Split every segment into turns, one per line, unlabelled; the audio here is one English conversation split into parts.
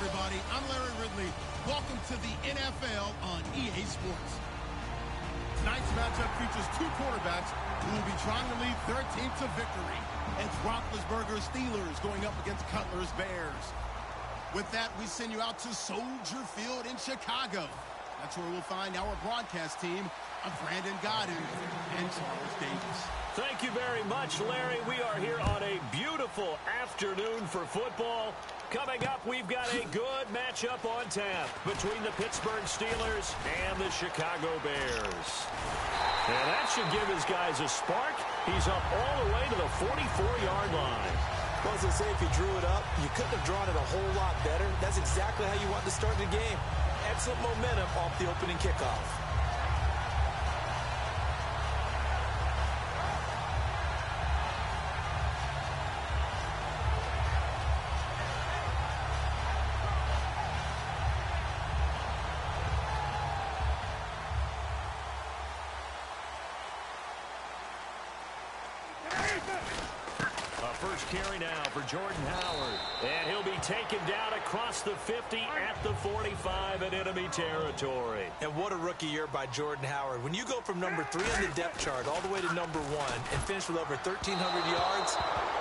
everybody. I'm Larry Ridley. Welcome to the NFL on EA Sports. Tonight's matchup features two quarterbacks who will be trying to lead their team to victory. It's Roethlisberger's Steelers going up against Cutler's Bears. With that, we send you out to Soldier Field in Chicago. That's where we'll find our broadcast team of Brandon Godden and Charles Davis.
Thank you very much, Larry. We are here on a beautiful afternoon for football. Coming up, we've got a good matchup on tap between the Pittsburgh Steelers and the Chicago Bears. And that should give his guys a spark. He's up all the way to the 44-yard line.
Well, as I say, if you drew it up, you couldn't have drawn it a whole lot better. That's exactly how you want to start the game. Excellent momentum off the opening kickoff.
First carry now for Jordan Howard. And he'll be taken down across the 50 at the 45 in enemy territory.
And what a rookie year by Jordan Howard. When you go from number 3 on the depth chart all the way to number 1 and finish with over 1,300 yards,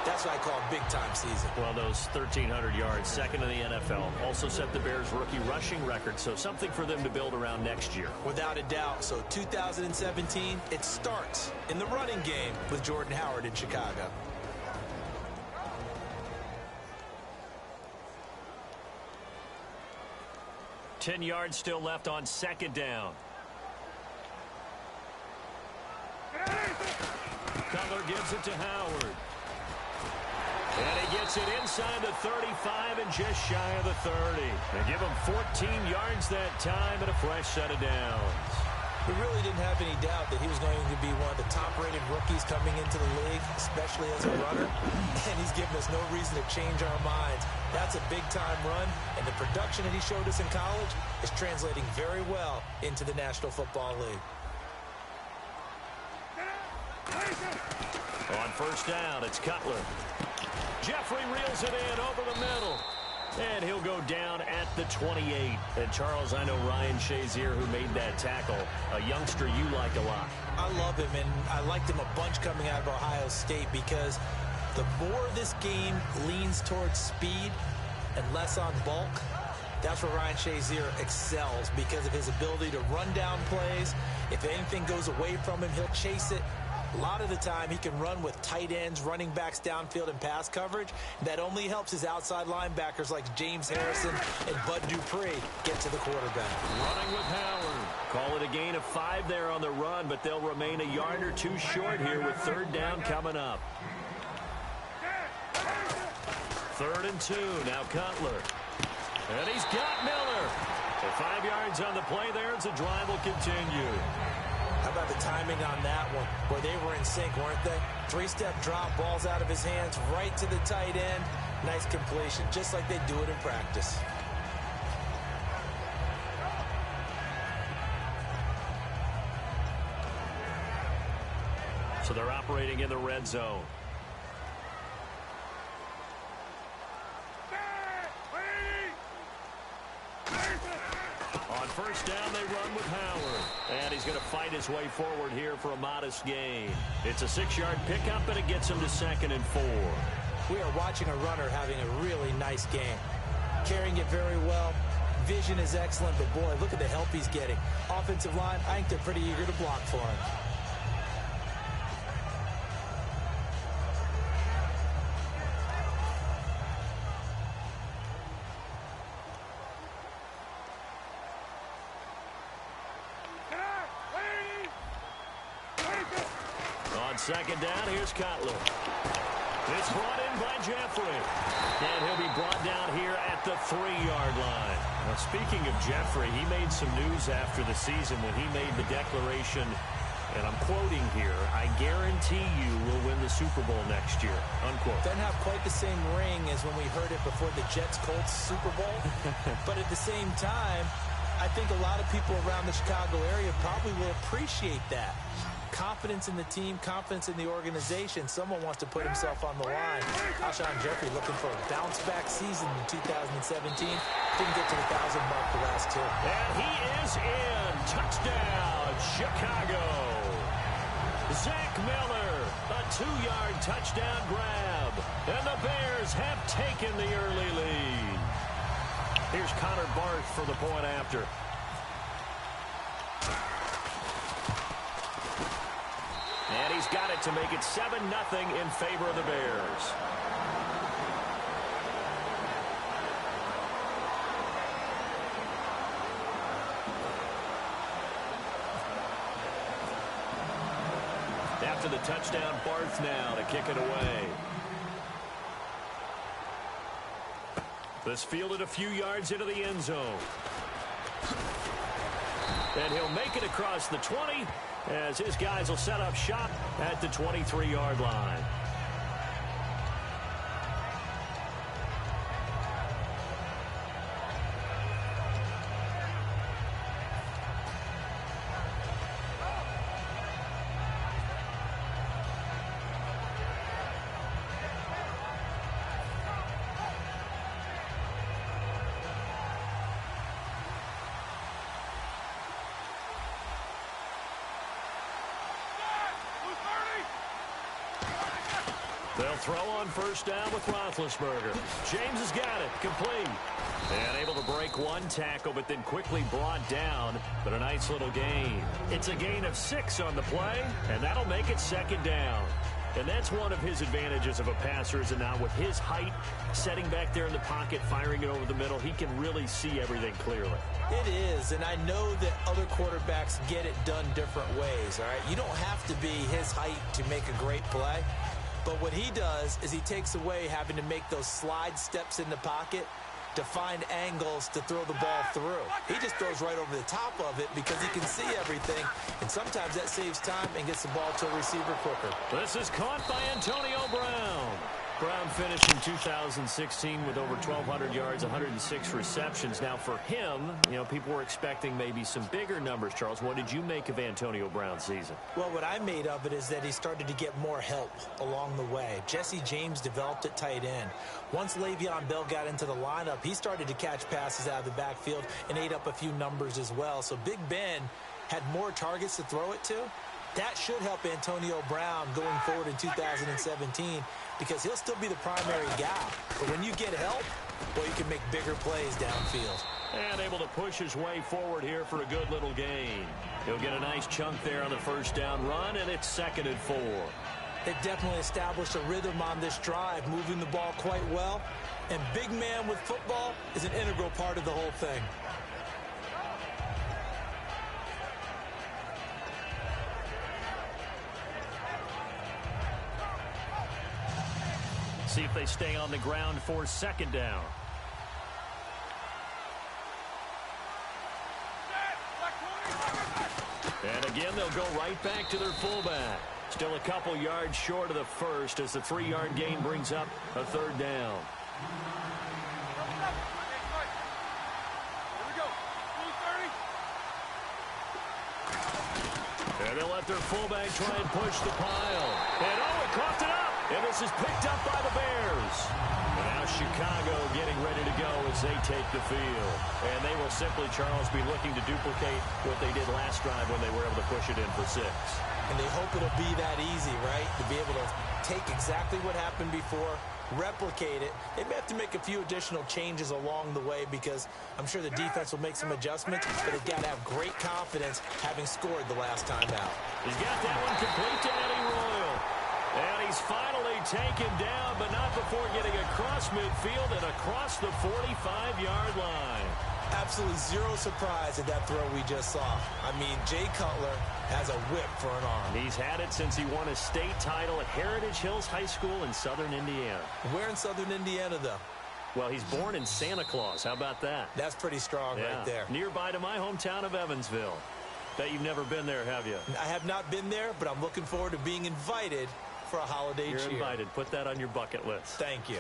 that's what I call a big-time season.
Well, those 1,300 yards, second in the NFL, also set the Bears' rookie rushing record, so something for them to build around next year.
Without a doubt. So 2017, it starts in the running game with Jordan Howard in Chicago.
Ten yards still left on second down. Cutler gives it to Howard. And he gets it inside the 35 and just shy of the 30. They give him 14 yards that time and a fresh set of downs.
We really didn't have any doubt that he was going to be one of the top-rated rookies coming into the league, especially as a runner. And he's given us no reason to change our minds. That's a big-time run, and the production that he showed us in college is translating very well into the National Football League.
On first down, it's Cutler. Jeffrey reels it in over the middle. And he'll go down at the 28. And, Charles, I know Ryan Shazier, who made that tackle, a youngster you like a lot.
I love him, and I liked him a bunch coming out of Ohio State because the more this game leans towards speed and less on bulk, that's where Ryan Shazier excels because of his ability to run down plays. If anything goes away from him, he'll chase it. A lot of the time, he can run with tight ends, running backs downfield and pass coverage. That only helps his outside linebackers like James Harrison and Bud Dupree get to the quarterback.
Running with Howard. Call it a gain of 5 there on the run, but they'll remain a yard or two short here with third down coming up. 3rd and 2. Now Cutler. And he's got Miller. And 5 yards on the play there as the drive will continue.
How about the timing on that one, where they were in sync, weren't they? 3-step drop, balls out of his hands, right to the tight end. Nice completion, just like they do it in practice.
So they're operating in the red zone. On first down, they run with Howard. And he's going to fight his way forward here for a modest gain. It's a 6-yard pickup, and it gets him to 2nd and 4.
We are watching a runner having a really nice game. Carrying it very well. Vision is excellent, but boy, look at the help he's getting. Offensive line, I think they're pretty eager to block for him.
On second down, here's Cutler. It's brought in by Jeffrey. And he'll be brought down here at the 3-yard line. Now, speaking of Jeffrey, he made some news after the season when he made the declaration, and I'm quoting here, "I guarantee you we'll win the Super Bowl next year," unquote.
Doesn't have quite the same ring as when we heard it before the Jets-Colts Super Bowl. But at the same time, I think a lot of people around the Chicago area probably will appreciate that. confidence in the team, confidence in the organization. Someone wants to put himself on the line. Alshon Jeffrey looking for a bounce-back season in 2017. Didn't get to the 1,000 mark the last two.
And he is in. Touchdown, Chicago. Zach Miller, a 2-yard touchdown grab. And the Bears have taken the early lead. Here's Connor Barth for the point after. And he's got it to make it 7-0 in favor of the Bears. After the touchdown, Barth now to kick it away. This fielded a few yards into the end zone. And he'll make it across the 20 as his guys will set up shop at the 23-yard line. They'll throw on first down with Roethlisberger. James has got it. Complete. And able to break one tackle, but then quickly brought down. But a nice little gain. It's a gain of 6 on the play, and that'll make it second down. And that's one of his advantages of a passer, is now with his height, setting back there in the pocket, firing it over the middle, he can really see everything clearly.
It is, and I know that other quarterbacks get it done different ways, all right? You don't have to be his height to make a great play. But what he does is he takes away having to make those slide steps in the pocket to find angles to throw the ball through. He just throws right over the top of it because he can see everything, and sometimes that saves time and gets the ball to a receiver quicker.
This is caught by Antonio Brown. Brown finished in 2016 with over 1,200 yards, 106 receptions. Now for him, you know, people were expecting maybe some bigger numbers, Charles. What did you make of Antonio Brown's season?
Well, what I made of it is that he started to get more help along the way. Jesse James developed at tight end. Once Le'Veon Bell got into the lineup, he started to catch passes out of the backfield and ate up a few numbers as well. So Big Ben had more targets to throw it to. That should help Antonio Brown going forward in 2017 because he'll still be the primary guy. But when you get help, well, you can make bigger plays downfield.
And able to push his way forward here for a good little gain. He'll get a nice chunk there on the first down run, and it's 2nd and 4.
They've definitely established a rhythm on this drive, moving the ball quite well. And big man with football is an integral part of the whole thing.
See if they stay on the ground for 2nd down. And again, they'll go right back to their fullback. Still a couple yards short of the first as the 3-yard gain brings up a 3rd down. And they'll let their fullback try and push the pile. And oh, it coughed it up. And this is picked up by the Bears. And now Chicago getting ready to go as they take the field. And they will simply, Charles, be looking to duplicate what they did last drive when they were able to push it in for 6.
And they hope it'll be that easy, right? To be able to take exactly what happened before, replicate it. They may have to make a few additional changes along the way because I'm sure the defense will make some adjustments, but they've got to have great confidence having scored the last time out.
He's got that one complete to Eddie Royal. And he's finally taken down, but not before getting across midfield and across the 45-yard line.
Absolutely zero surprise at that throw we just saw. I mean, Jay Cutler has a whip for an arm.
He's had it since he won a state title at Heritage Hills High School in southern Indiana.
Where in southern Indiana, though?
Well, he's born in Santa Claus. How about that?
That's pretty strong right there.
Nearby to my hometown of Evansville. Bet you've never been there, have you?
I have not been there, but I'm looking forward to being invited for a holiday cheer.
You're invited. Put that on your bucket list.
Thank you.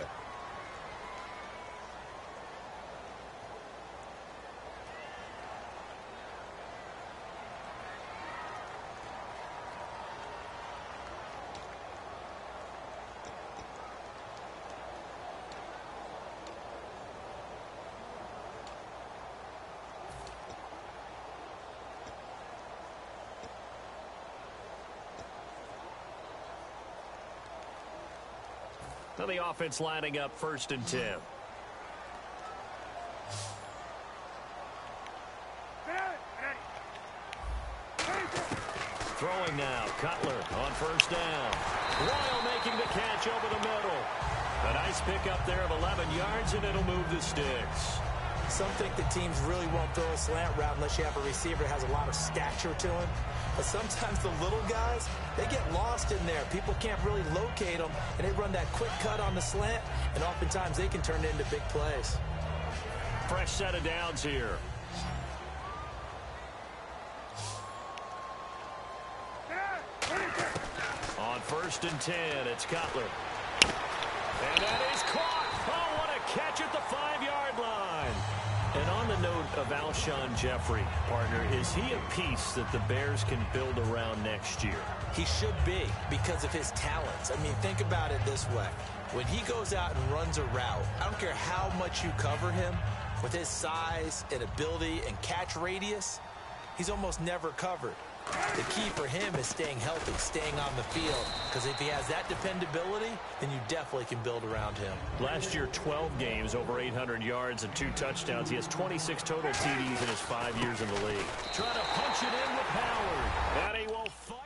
Now the offense lining up 1st and 10. Throwing now, Cutler on 1st down. Royal making the catch over the middle. A nice pickup there of 11 yards, and it'll move the sticks.
Some think that teams really won't throw a slant route unless you have a receiver that has a lot of stature to him. But sometimes the little guys, they get lost in there. People can't really locate them, and they run that quick cut on the slant, and oftentimes they can turn it into big plays.
Fresh set of downs here. On 1st and 10, it's Cutler. And that is caught. Oh, what a catch at the 5-yard line. And on the note of Alshon Jeffrey, partner, is he a piece that the Bears can build around next year?
He should be because of his talents. I mean, think about it this way. When he goes out and runs a route, I don't care how much you cover him, with his size and ability and catch radius, he's almost never covered. The key for him is staying healthy, staying on the field, because if he has that dependability, then you definitely can build around him.
Last year, 12 games, over 800 yards and 2 touchdowns. He has 26 total TDs in his 5 years in the league. Trying to punch it in with Howard, and he will fight.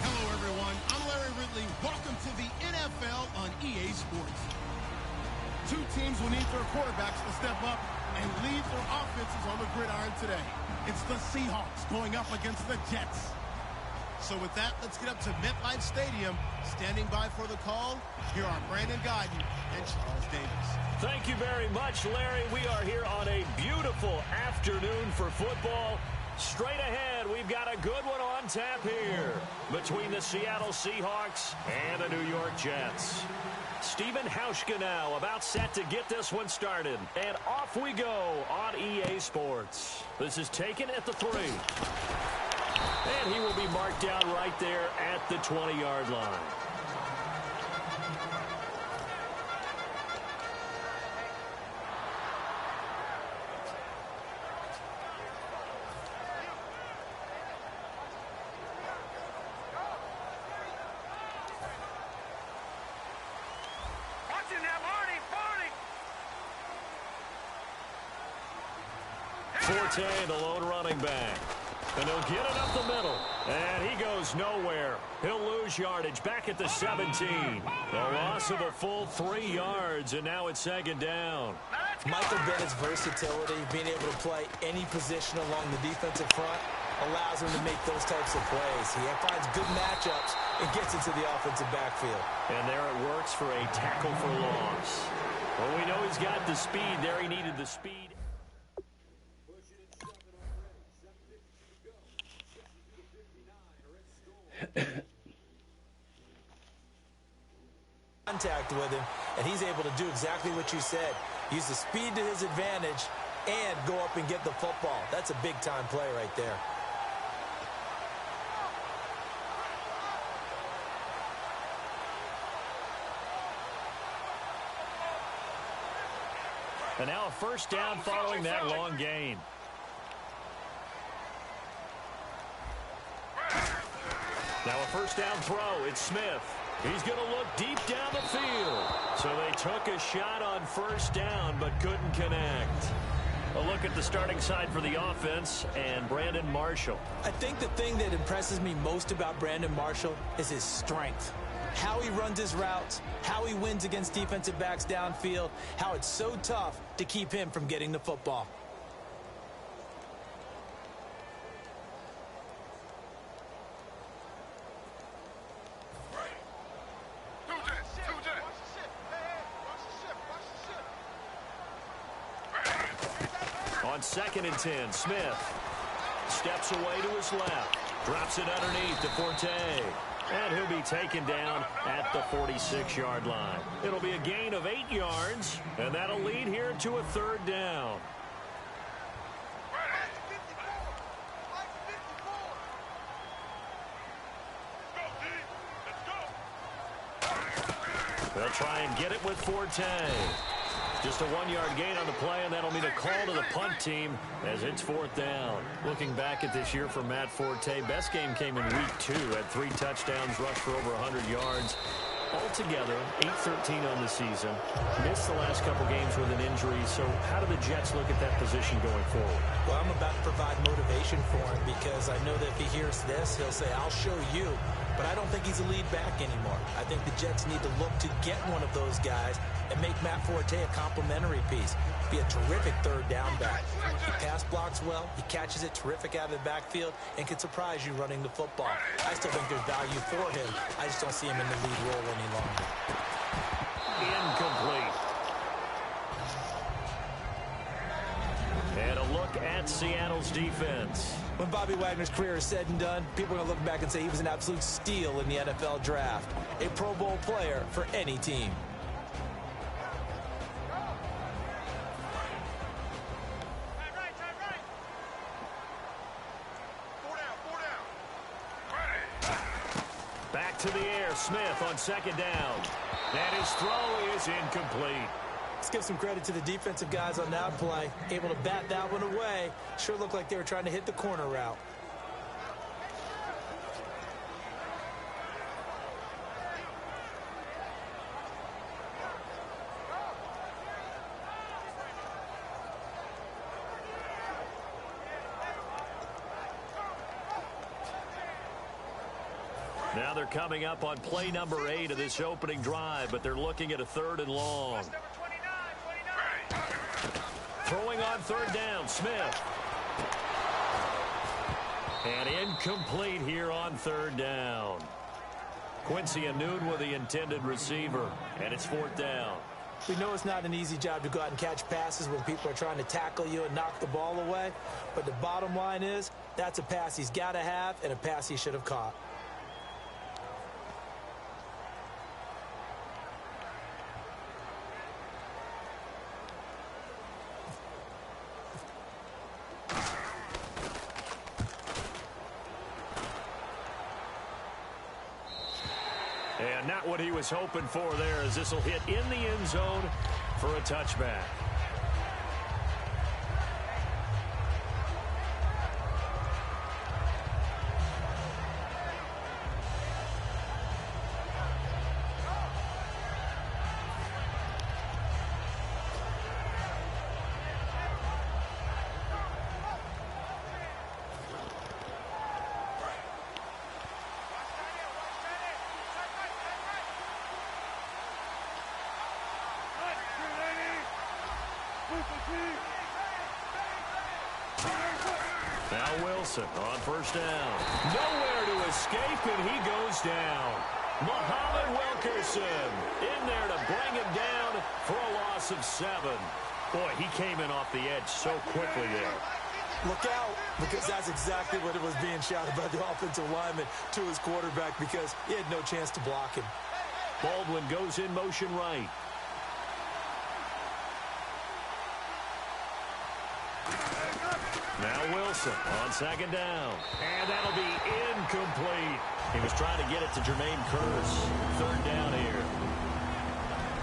Hello, everyone. I'm Larry Ridley. Welcome to the NFL on EA Sports. 2 teams will need their quarterbacks to step up and lead their offenses on the gridiron today. It's the Seahawks going up against the Jets. So with that, let's get up to MetLife Stadium. Standing by for the call, here are Brandon Guyton and Charles Davis.
Thank you very much, Larry. We are here on a beautiful afternoon for football. Straight ahead, we've got a good one on tap here between the Seattle Seahawks and the New York Jets. Stephen Hauschka now about set to get this one started. And off we go on EA Sports. This is taken at the 3. And he will be marked down right there at the 20-yard line. Forte, the lone running back. And he'll get it up the middle. And he goes nowhere. He'll lose yardage back at the 17. The loss of a full 3 yards, and now it's 2nd down.
Michael Bennett's versatility, being able to play any position along the defensive front, allows him to make those types of plays. He finds good matchups and gets into the offensive backfield.
And there it works for a tackle for loss. Well, we know he's got the speed there. He needed the speed.
contact with him, and he's able to do exactly what you said. Use the speed to his advantage and go up and get the football. That's a big-time play right there.
And now a first down following that long gain. Now a first down throw. It's Smith. He's going to look deep down the field. So they took a shot on first down but couldn't connect. A look at the starting side for the offense and Brandon Marshall.
I think the thing that impresses me most about Brandon Marshall is his strength. How he runs his routes, how he wins against defensive backs downfield, how it's so tough to keep him from getting the football.
On 2nd and 10, Smith steps away to his left, drops it underneath to Forte, and he'll be taken down at the 46-yard line. It'll be a gain of 8 yards, and that'll lead here to a 3rd down. They'll try and get it with Forte. Just a 1-yard gain on the play, and that'll mean a call to the punt team as it's 4th down. Looking back at this year for Matt Forte, best game came in week 2 at 3 touchdowns, rushed for over 100 yards. Altogether, 8-13 on the season. Missed the last couple games with an injury. So how do the Jets look at that position going forward?
Well, I'm about to provide motivation for him because I know that if he hears this, he'll say, I'll show you. But I don't think he's a lead back anymore. I think the Jets need to look to get one of those guys and make Matt Forte a complimentary piece. Be a terrific 3rd down back. He pass blocks well, he catches it terrific out of the backfield, and can surprise you running the football. I still think there's value for him. I just don't see him in the lead role any longer.
Incomplete. And a look at Seattle's defense.
When Bobby Wagner's career is said and done, people are going to look back and say he was an absolute steal in the NFL draft. A Pro Bowl player for any team.
Back to the air, Smith on 2nd down. And his throw is incomplete.
Let's give some credit to the defensive guys on that play. Able to bat that one away. Sure looked like they were trying to hit the corner route.
Now they're coming up on play number 8 of this opening drive, but they're looking at a 3rd and long. Throwing on 3rd down, Smith. And incomplete here on 3rd down. Quincy Anoon with the intended receiver, and it's 4th down.
We know it's not an easy job to go out and catch passes when people are trying to tackle you and knock the ball away, but the bottom line is that's a pass he's got to have and a pass he should have caught.
And not what he was hoping for there, as this will hit in the end zone for a touchback. Now Wilson on 1st down. Nowhere to escape, and he goes down. Muhammad Wilkerson in there to bring him down for a loss of 7. Boy, he came in off the edge so quickly there.
Look out, because that's exactly what it was being shouted by the offensive lineman to his quarterback, because he had no chance to block him.
Baldwin goes in motion right. Now Wilson on second down. And that'll be incomplete. He was trying to get it to Jermaine Kearse. Third down here.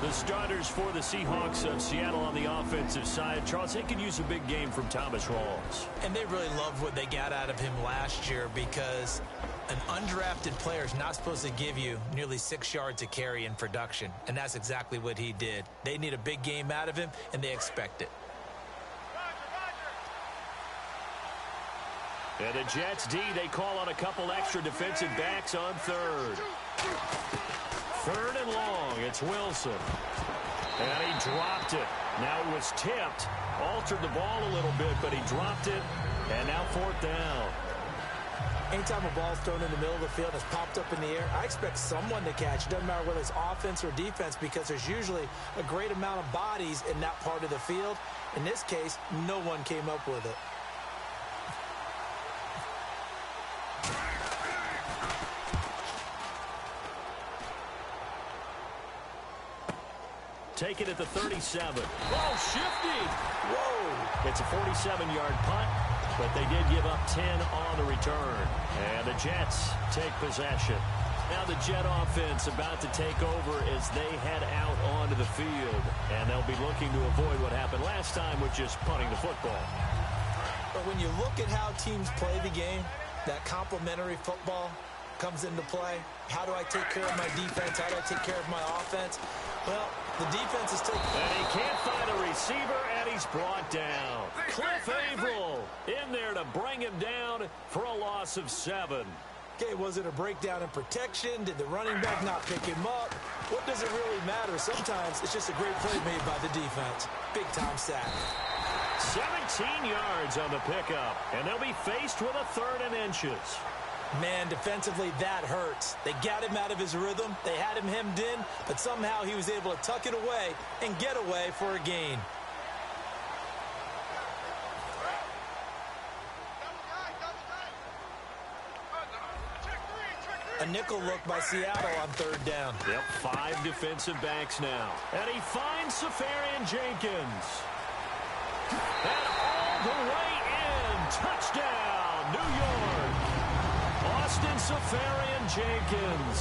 The starters for the Seahawks of Seattle on the offensive side. Charles, they could use a big game from Thomas Rawls.
And they really loved what they got out of him last year because an undrafted player is not supposed to give you nearly 6 yards a carry in production. And that's exactly what he did. They need a big game out of him, and they expect it.
And the Jets D, they call on a couple extra defensive backs on third. Third and long, it's Wilson. And he dropped it. Now it was tipped. Altered the ball a little bit, but he dropped it. And now fourth down.
Anytime a ball's thrown in the middle of the field and it's popped up in the air, I expect someone to catch. It doesn't matter whether it's offense or defense because there's usually a great amount of bodies in that part of the field. In this case, no one came up with it.
Taken at the 37. Oh, shifty. Whoa. It's a 47-yard punt, but they did give up 10 on the return. And the Jets take possession. Now the Jet offense about to take over as they head out onto the field. And they'll be looking to avoid what happened last time with just punting the football.
But when you look at how teams play the game, that complementary football comes into play. How do I take care of my defense? How do I take care of my offense? Well, the defense is taking...
And he can't find a receiver, and he's brought down. Cliff Averill in there to bring him down for a loss of 7.
Okay, was it a breakdown in protection? Did the running back not pick him up? What does it really matter? Sometimes it's just a great play made by the defense. Big-time sack.
17 yards on the pickup, and they'll be faced with a 3rd and inches.
Man, defensively, that hurts. They got him out of his rhythm. They had him hemmed in, but somehow he was able to tuck it away and get away for a gain. A nickel look by Seattle on 3rd down.
Yep, 5 defensive backs now. And he finds Safarian Jenkins. And all the way in. Touchdown, New York. Austin Safarian Jenkins,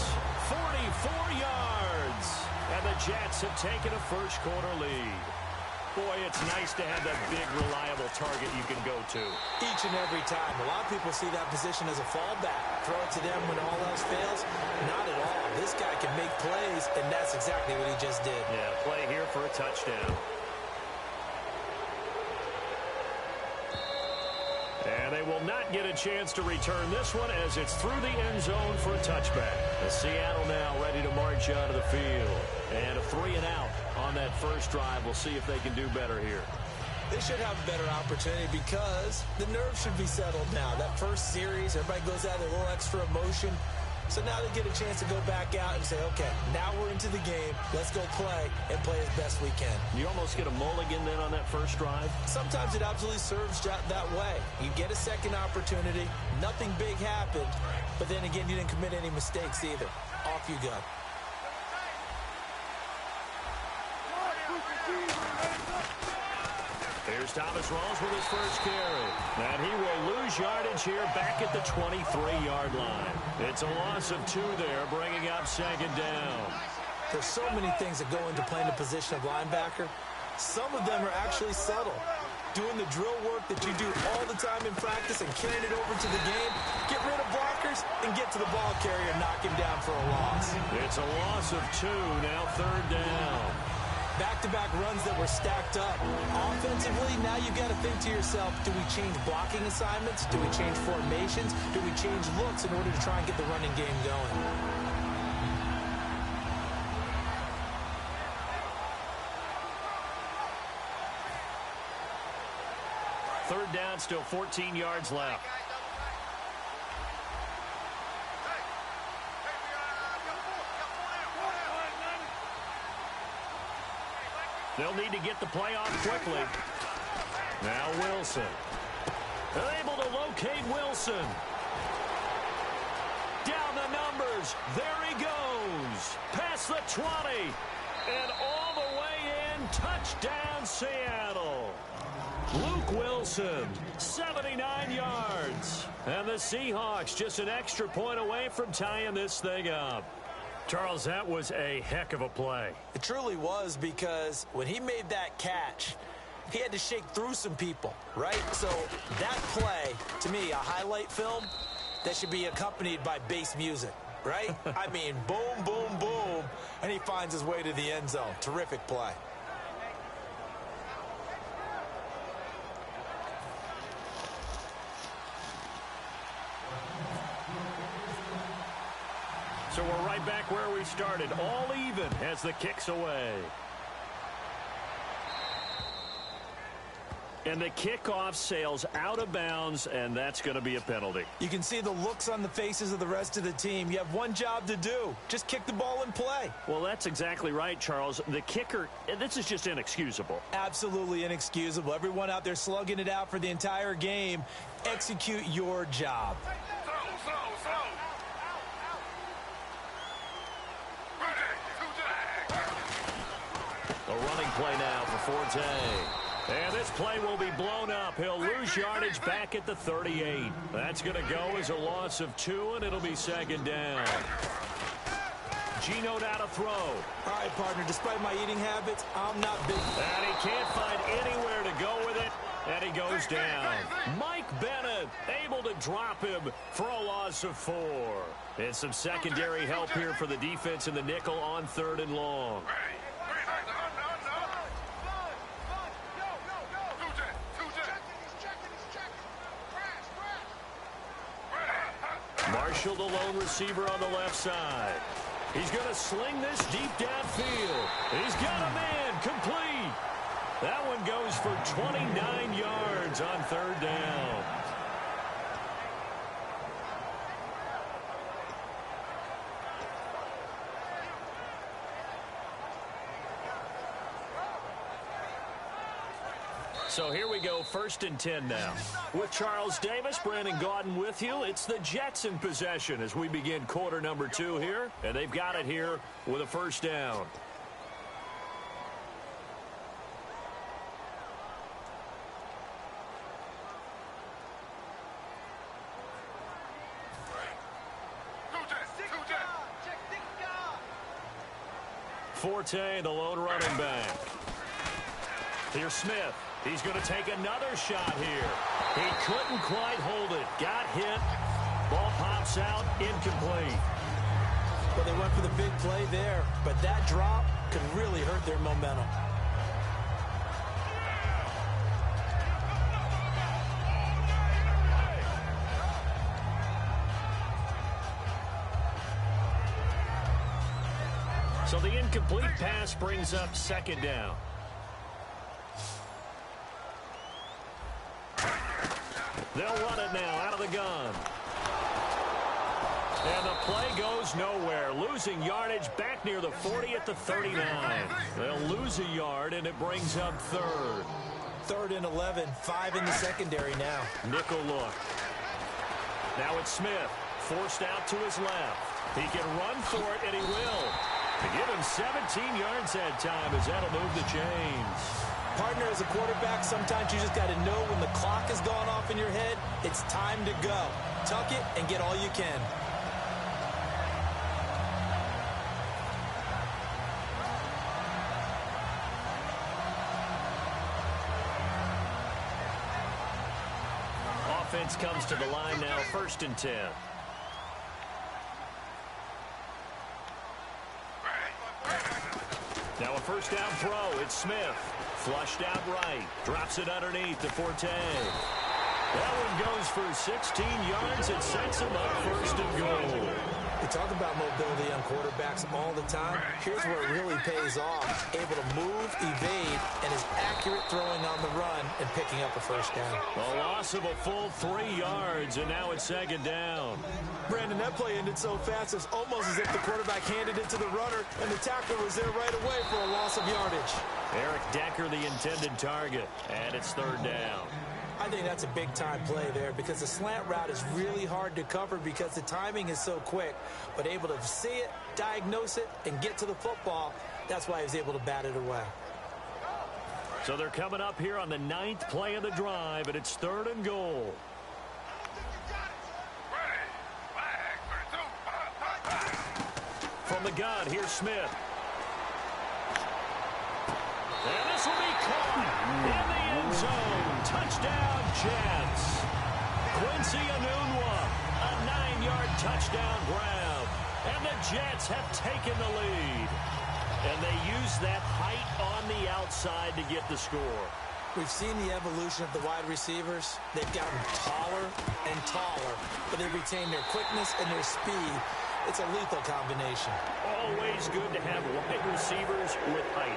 44 yards. And the Jets have taken a first-quarter lead. Boy, it's nice to have that big, reliable target you can go to.
Each and every time. A lot of people see that position as a fallback. Throw it to them when all else fails. Not at all. This guy can make plays, and that's exactly what he just did.
Yeah, play here for a touchdown. And they will not get a chance to return this one as it's through the end zone for a touchback. The Seattle now ready to march out of the field. And a 3 and out on that first drive. We'll see if they can do better here.
They should have a better opportunity because the nerves should be settled now. That first series, everybody goes out with a little extra emotion. So now they get a chance to go back out and say, okay, now we're into the game. Let's go play and play as best we can.
You almost get a mulligan then on that first drive?
Sometimes it absolutely serves that way. You get a second opportunity. Nothing big happened. But then again, you didn't commit any mistakes either. Off you go.
Here's Thomas Rawls with his first carry. And he will lose yardage here back at the 23-yard line. It's a loss of 2 there, bringing up 2nd down.
There's so many things that go into playing the position of linebacker. Some of them are actually subtle. Doing the drill work that you do all the time in practice and carrying it over to the game. Get rid of blockers and get to the ball carrier and knock him down for a loss.
It's a loss of 2, now 3rd down.
Back-to-back runs that were stacked up. Offensively, now you've got to think to yourself, do we change blocking assignments? Do we change formations? Do we change looks in order to try and get the running game going?
Third down, still 14 yards left. They'll need to get the play off quickly. Now Wilson. They're able to locate Wilson. Down the numbers. There he goes. Past the 20. And all the way in. Touchdown, Seattle. Luke Wilson, 79 yards. And the Seahawks just an extra point away from tying this thing up. Charles, that was a heck of a play.
It truly was, because when he made that catch, he had to shake through some people, right? So that play, to me, a highlight film that should be accompanied by bass music, right? I mean, boom, boom, boom, and he finds his way to the end zone. Terrific play.
So we're right back where we started, all even as the kick's away. And the kickoff sails out of bounds, and that's going to be a penalty.
You can see the looks on the faces of the rest of the team. You have one job to do. Just kick the ball and play.
Well, that's exactly right, Charles. The kicker, this is just inexcusable.
Absolutely inexcusable. Everyone out there slugging it out for the entire game. Execute your job.
A running play now for Forte. And this play will be blown up. He'll lose yardage back at the 38. That's going to go as a loss of 2, and it'll be second down. Geno now to throw.
All right, partner, despite my eating habits, I'm not big.
And he can't find anywhere to go with it, and he goes down. Mike Bennett able to drop him for a loss of 4. And some secondary help here for the defense in the nickel on 3rd and long. Marshall, the lone receiver on the left side. He's going to sling this deep downfield. He's got a man complete. That one goes for 29 yards on 3rd down. So here we go, 1st and 10 now. With Charles Davis, Brandon Gaudin with you. It's the Jets in possession as we begin quarter number 2 here. And they've got it here with a 1st down. Forte, the lone running back. Here's Smith. He's going to take another shot here. He couldn't quite hold it. Got hit. Ball pops out. Incomplete.
Well, they went for the big play there, but that drop could really hurt their momentum.
So the incomplete pass brings up 2nd down. They'll run it now out of the gun. And the play goes nowhere. Losing yardage back near the 40 at the 39. They'll lose a yard, and it brings up 3rd.
3rd and 11. 5 in the secondary now.
Nickel look. Now it's Smith. Forced out to his left. He can run for it, and he will. To give him 17 yards that time, as that'll move the chains.
Partner, as a quarterback, sometimes you just got to know when the clock has gone off in your head, it's time to go. Tuck it and get all you can.
Offense comes to the line now, 1st and 10. Now a 1st down throw. It's Smith. Flushed out right. Drops it underneath to Forte. That one goes for 16 yards. It sets him up 1st and goal.
We talk about mobility on quarterbacks all the time. Here's where it really pays off. Able to move, evade, and is accurate throwing on the run and picking up a 1st down.
A loss of a full 3 yards, and now it's 2nd down.
Brandon, that play ended so fast, it's almost as if the quarterback handed it to the runner, and the tackler was there right away for a loss of yardage.
Eric Decker, the intended target, and it's 3rd down.
I think that's a big-time play there because the slant route is really hard to cover because the timing is so quick. But able to see it, diagnose it, and get to the football, that's why he was able to bat it away.
So they're coming up here on the 9th play of the drive, and it's 3rd and goal. From the gun, here's Smith. And this will be caught in the end zone. Touchdown, Jets. Quincy Enunwa, a 9-yard touchdown grab. And the Jets have taken the lead. And they use that height on the outside to get the score.
We've seen the evolution of the wide receivers. They've gotten taller and taller, but they've retained their quickness and their speed. It's a lethal combination.
Always good to have wide receivers with height.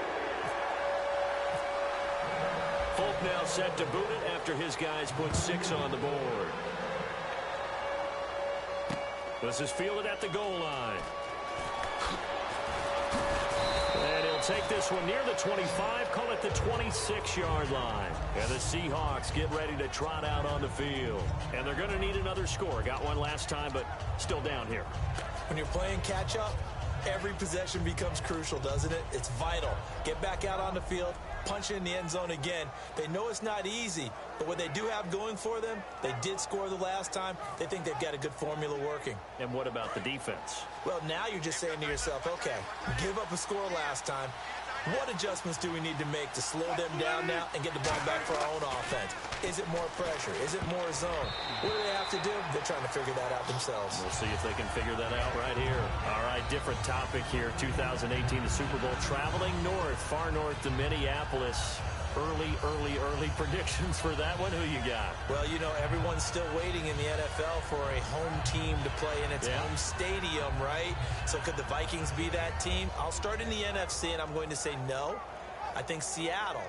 Folk now set to boot it after his guys put 6 on the board. This is fielded at the goal line. And he'll take this one near the 25, call it the 26-yard line. And the Seahawks get ready to trot out on the field. And they're going to need another score. Got one last time, but still down here.
When you're playing catch-up, every possession becomes crucial, doesn't it? It's vital. Get back out on the field, punch it in the end zone again. They know it's not easy, but what they do have going for them, they did score the last time. They think they've got a good formula working.
And what about the defense?
Well, now you're just saying to yourself, okay, give up a score last time. What adjustments do we need to make to slow them down now and get the ball back for our own offense? Is it more pressure? Is it more zone? What do they have to do? They're trying to figure that out themselves.
We'll see if they can figure that out right here. All right, different topic here. 2018, the Super Bowl, traveling north, far north to Minneapolis. Early predictions for that one. Who you got?
Well, you know, everyone's still waiting in the NFL for a home team to play in its home stadium, right? So could the Vikings be that team? I'll start in the NFC, and I'm going to say no. I think Seattle,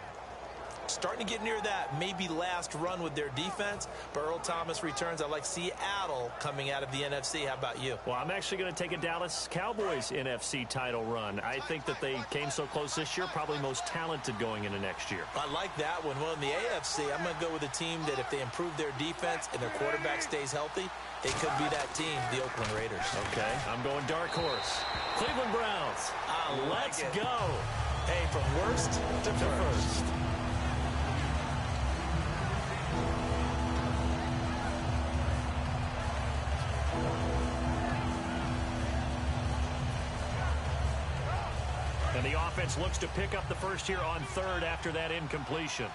starting to get near that maybe last run with their defense. But Earl Thomas returns. I like Seattle coming out of the NFC. How about you?
Well, I'm actually going to take a Dallas Cowboys NFC title run. I think that they came so close this year, probably most talented going into next year.
I like that one. Well, in the AFC, I'm going to go with a team that if they improve their defense and their quarterback stays healthy, they could be that team, the Oakland Raiders.
Okay, I'm going dark horse. Cleveland Browns. Let's go.
Hey, from worst to first.
And the offense looks to pick up the first here on 3rd after that incompletion.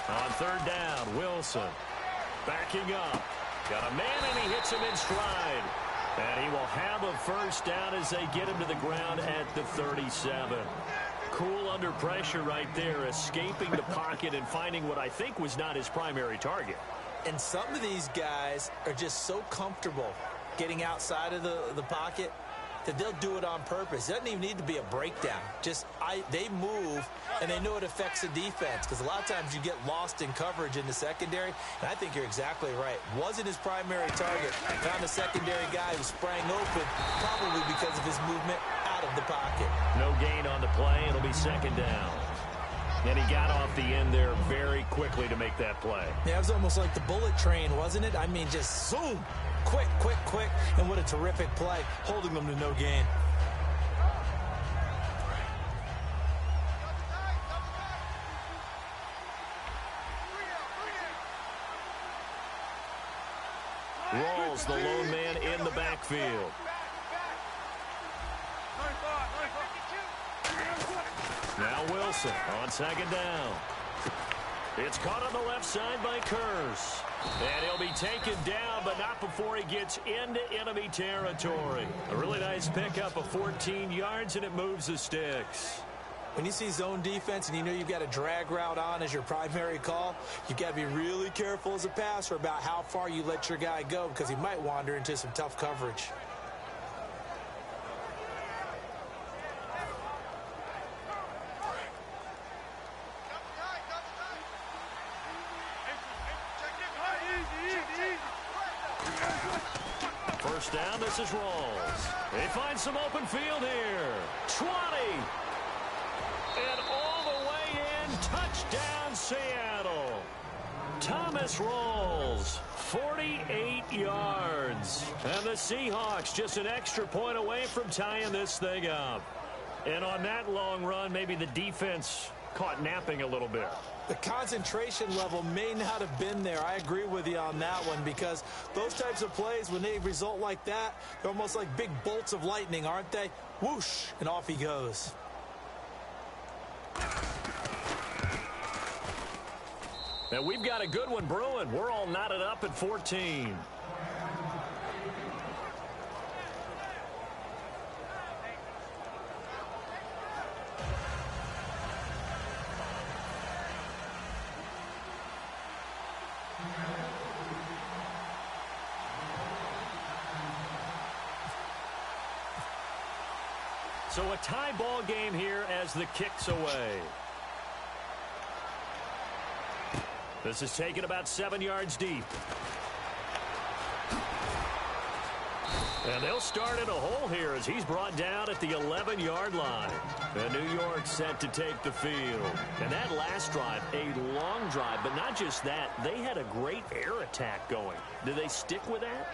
On 3rd down, Wilson backing up. Got a man, and he hits him in stride. And he will have a first down as they get him to the ground at the 37. Cool under pressure right there, escaping the pocket and finding what I think was not his primary target.
And some of these guys are just so comfortable getting outside of the pocket that they'll do it on purpose. It doesn't even need to be a breakdown. They move, and they know it affects the defense because a lot of times you get lost in coverage in the secondary, and I think you're exactly right. Wasn't his primary target. Found a secondary guy who sprang open, probably because of his movement out of the pocket.
No gain on the play. It'll be 2nd down. And he got off the end there very quickly to make that play.
Yeah, it was almost like the bullet train, wasn't it? I mean, just zoom. Quick, and what a terrific play, holding them to no gain.
Rawls, the lone man in the backfield. Now Wilson on 2nd down. It's caught on the left side by Kurz. And he'll be taken down, but not before he gets into enemy territory. A really nice pickup of 14 yards, and it moves the sticks.
When you see zone defense and you know you've got a drag route on as your primary call, you've got to be really careful as a passer about how far you let your guy go because he might wander into some tough coverage.
first down. This is Rawls. They find some open field here. 20. And all the way in. Touchdown, Seattle. Thomas Rawls, 48 yards. And the Seahawks just an extra point away from tying this thing up. And on that long run, maybe the defense caught napping a little bit.
The concentration level may not have been there. I agree with you on that one, because those types of plays, when they result like that, they're almost like big bolts of lightning, aren't they? Whoosh, and off he goes.
And we've got a good one brewing. We're all knotted up at 14. So a tie ball game here as the kick's away. This is taken about 7 yards deep. And they'll start in a hole here as he's brought down at the 11-yard line. And New York set to take the field. And that last drive, a long drive, but not just that. They had a great air attack going. Do they stick with that?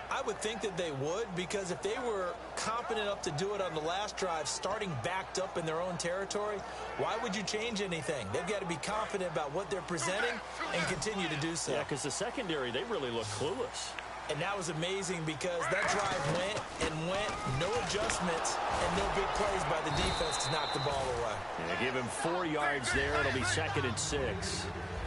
I would think that they would, because if they were competent enough to do it on the last drive, starting backed up in their own territory, why would you change anything? They've got to be confident about what they're presenting and continue to do so.
Yeah, because the secondary, they really look clueless.
And that was amazing, because that drive went and went, no adjustments, and no big plays by the defense to knock the ball away.
Yeah, give him 4 yards there. It'll be 2nd and 6.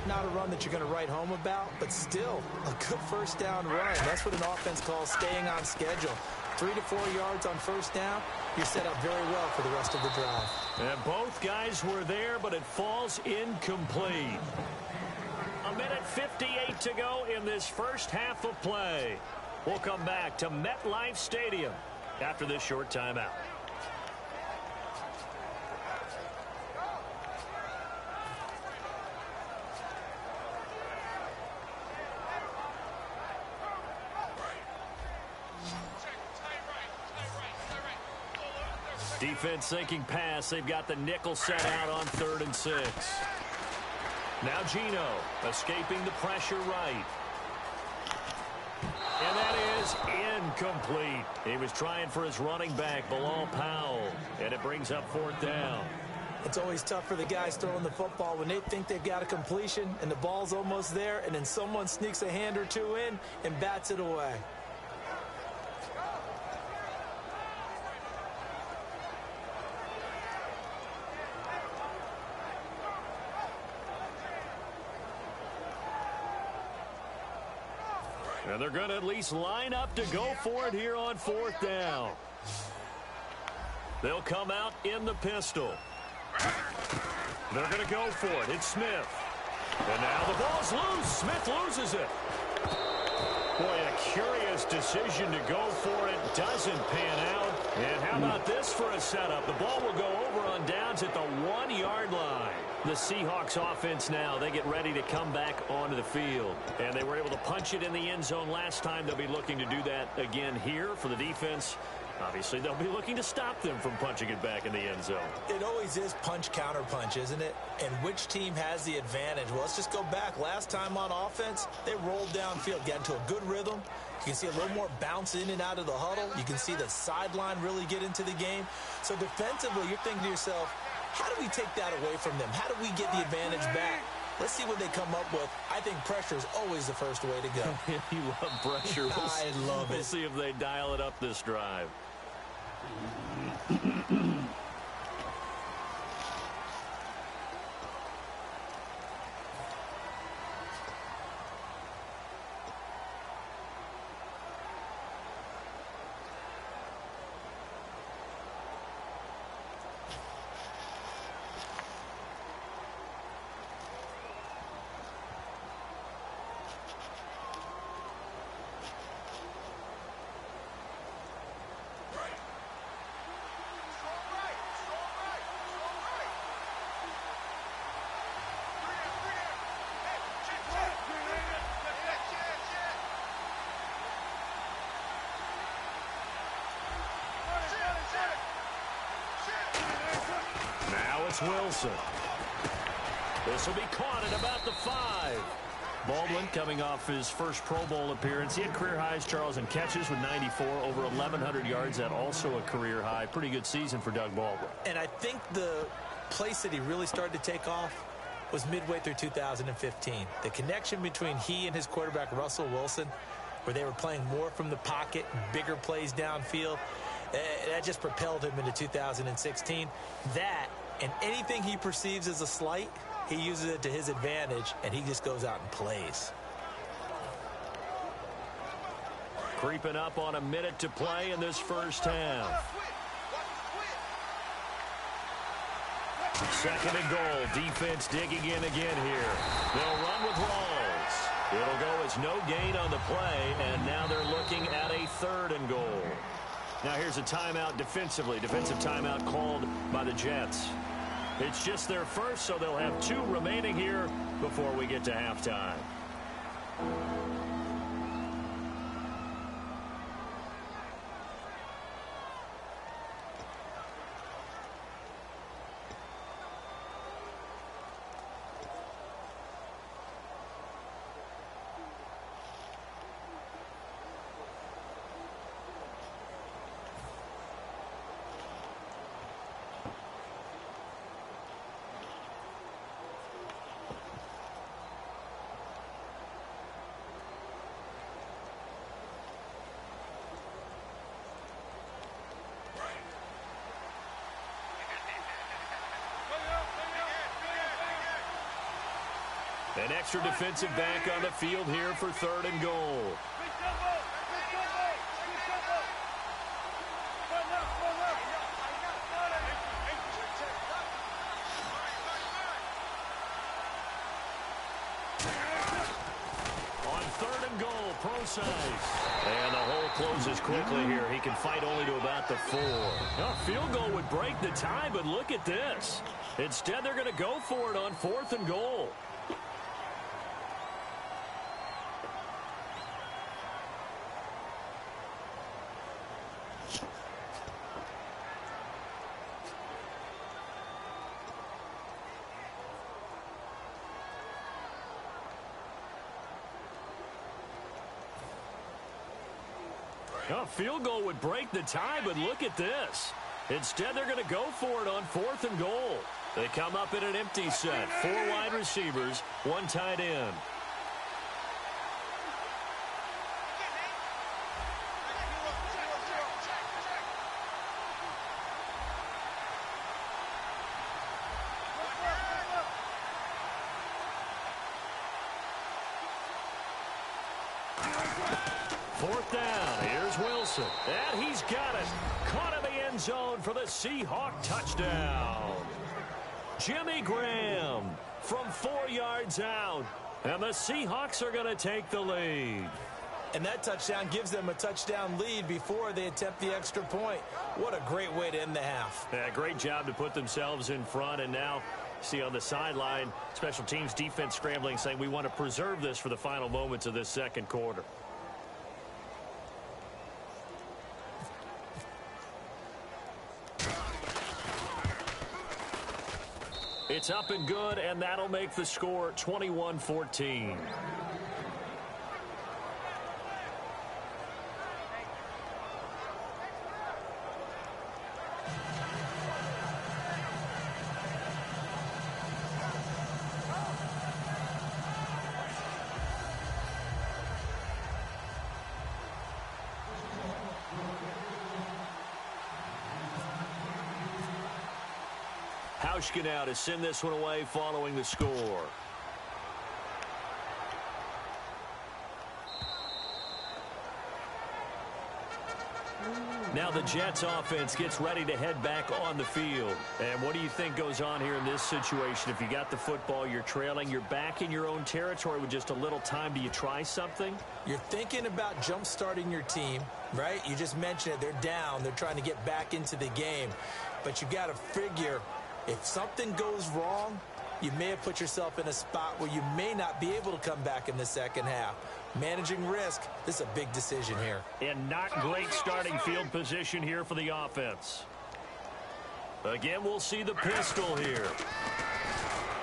Not a run that you're going to write home about, but still a good first down run. That's what an offense calls staying on schedule. 3 to 4 yards on first down, you're set up very well for the rest of the drive.
And both guys were there, but it falls incomplete. 1:58 to go in this first half of play. We'll come back to MetLife Stadium after this short timeout. Defense thinking pass. They've got the nickel set out on 3rd and 6. Now Gino escaping the pressure right. And that is incomplete. He was trying for his running back, Bilal Powell. And it brings up 4th down.
It's always tough for the guys throwing the football when they think they've got a completion and the ball's almost there, and then someone sneaks a hand or two in and bats it away.
And they're going to at least line up to go for it here on 4th down. They'll come out in the pistol. They're going to go for it. It's Smith. And now the ball's loose. Smith loses it. Boy, a curious decision to go for it. Doesn't pan out. And how about this for a setup? The ball will go over on downs at the 1-yard line. The Seahawks offense now, they get ready to come back onto the field. And they were able to punch it in the end zone last time. They'll be looking to do that again here for the defense. Obviously, they'll be looking to stop them from punching it back in the end zone.
It always is punch-counter-punch, isn't it? And which team has the advantage? Well, let's just go back. Last time on offense, they rolled downfield, got into a good rhythm. You can see a little more bounce in and out of the huddle. You can see the sideline really get into the game. So defensively, you're thinking to yourself, how do we take that away from them? How do we get the advantage back? Let's see what they come up with. I think pressure is always the first way to go.
You love pressure.
I love it.
We'll see if they dial it up this drive. Here's Wilson. This will be caught at about the 5. Baldwin coming off his first Pro Bowl appearance. He had career highs, Charles, in catches with 94, over 1,100 yards. That also a career high. Pretty good season for Doug Baldwin.
And I think the place that he really started to take off was midway through 2015. The connection between he and his quarterback, Russell Wilson, where they were playing more from the pocket, bigger plays downfield, that just propelled him into 2016. That and anything he perceives as a slight, he uses it to his advantage, and he just goes out and plays.
Creeping up on a minute to play in this first half. 2nd and goal. Defense digging in again here. They'll run with Rawls. It'll go as no gain on the play, and now they're looking at a 3rd and goal. Now here's a timeout defensively. Defensive timeout called by the Jets. It's just their first, so they'll have 2 remaining here before we get to halftime. An extra defensive back on the field here for 3rd and goal. On 3rd and goal, pro size. And the hole closes quickly here. He can fight only to about the 4. A field goal would break the tie, but look at this. Instead, they're going to go for it on 4th and goal. A field goal would break the tie, but look at this. Instead, they're going to go for it on 4th and goal. They come up in an empty set. 4 wide receivers, 1 tight end. Fourth down. Here's Wilson. And he's got it. Caught in the end zone for the Seahawk touchdown. Jimmy Graham from 4 yards out. And the Seahawks are going to take the lead.
And that touchdown gives them a touchdown lead before they attempt the extra point. What a great way to end the half.
Yeah, great job to put themselves in front. And now, see on the sideline, special teams defense scrambling, saying we want to preserve this for the final moments of this second quarter. It's up and good, and that'll make the score 21-14. Hauschka now to send this one away following the score. Now the Jets offense gets ready to head back on the field. And what do you think goes on here in this situation? If you got the football, you're trailing, you're back in your own territory with just a little time. Do you try something?
You're thinking about jump-starting your team, right? You just mentioned it. They're down. They're trying to get back into the game. But you got to figure, if something goes wrong, you may have put yourself in a spot where you may not be able to come back in the second half. Managing risk, this is a big decision here.
And not great starting field position here for the offense. Again, we'll see the pistol here.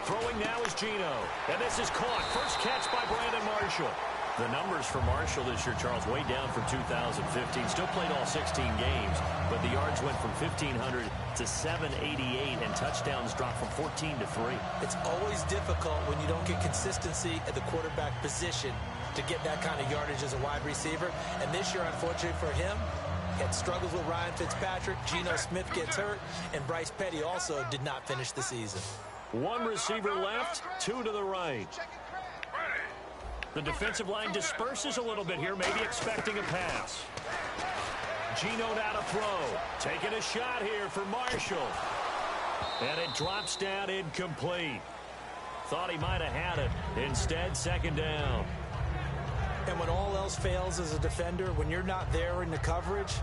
Throwing now is Geno. And this is caught. First catch by Brandon Marshall. The numbers for Marshall this year, Charles, way down from 2015. Still played all 16 games, but the yards went from 1,500 to 788, and touchdowns dropped from 14 to 3.
It's always difficult when you don't get consistency at the quarterback position to get that kind of yardage as a wide receiver. And this year, unfortunately for him, he had struggles with Ryan Fitzpatrick. Geno Smith gets hurt, and Bryce Petty also did not finish the season.
One receiver left, two to the right. The defensive line disperses a little bit here, maybe expecting a pass. Geno now to throw. Taking a shot here for Marshall. And it drops down incomplete. Thought he might have had it. Instead, second down.
And when all else fails as a defender, when you're not there in the coverage,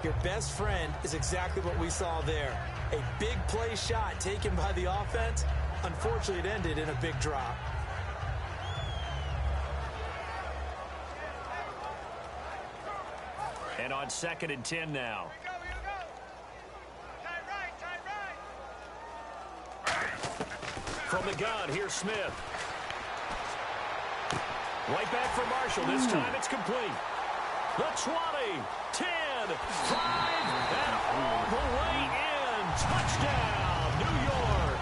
your best friend is exactly what we saw there. A big play shot taken by the offense. Unfortunately, it ended in a big drop.
And on 2nd and 10 now. From the gun, here's Smith. Right back for Marshall. This time it's complete. The 20, 10, 5, and all the way in. Touchdown, New York.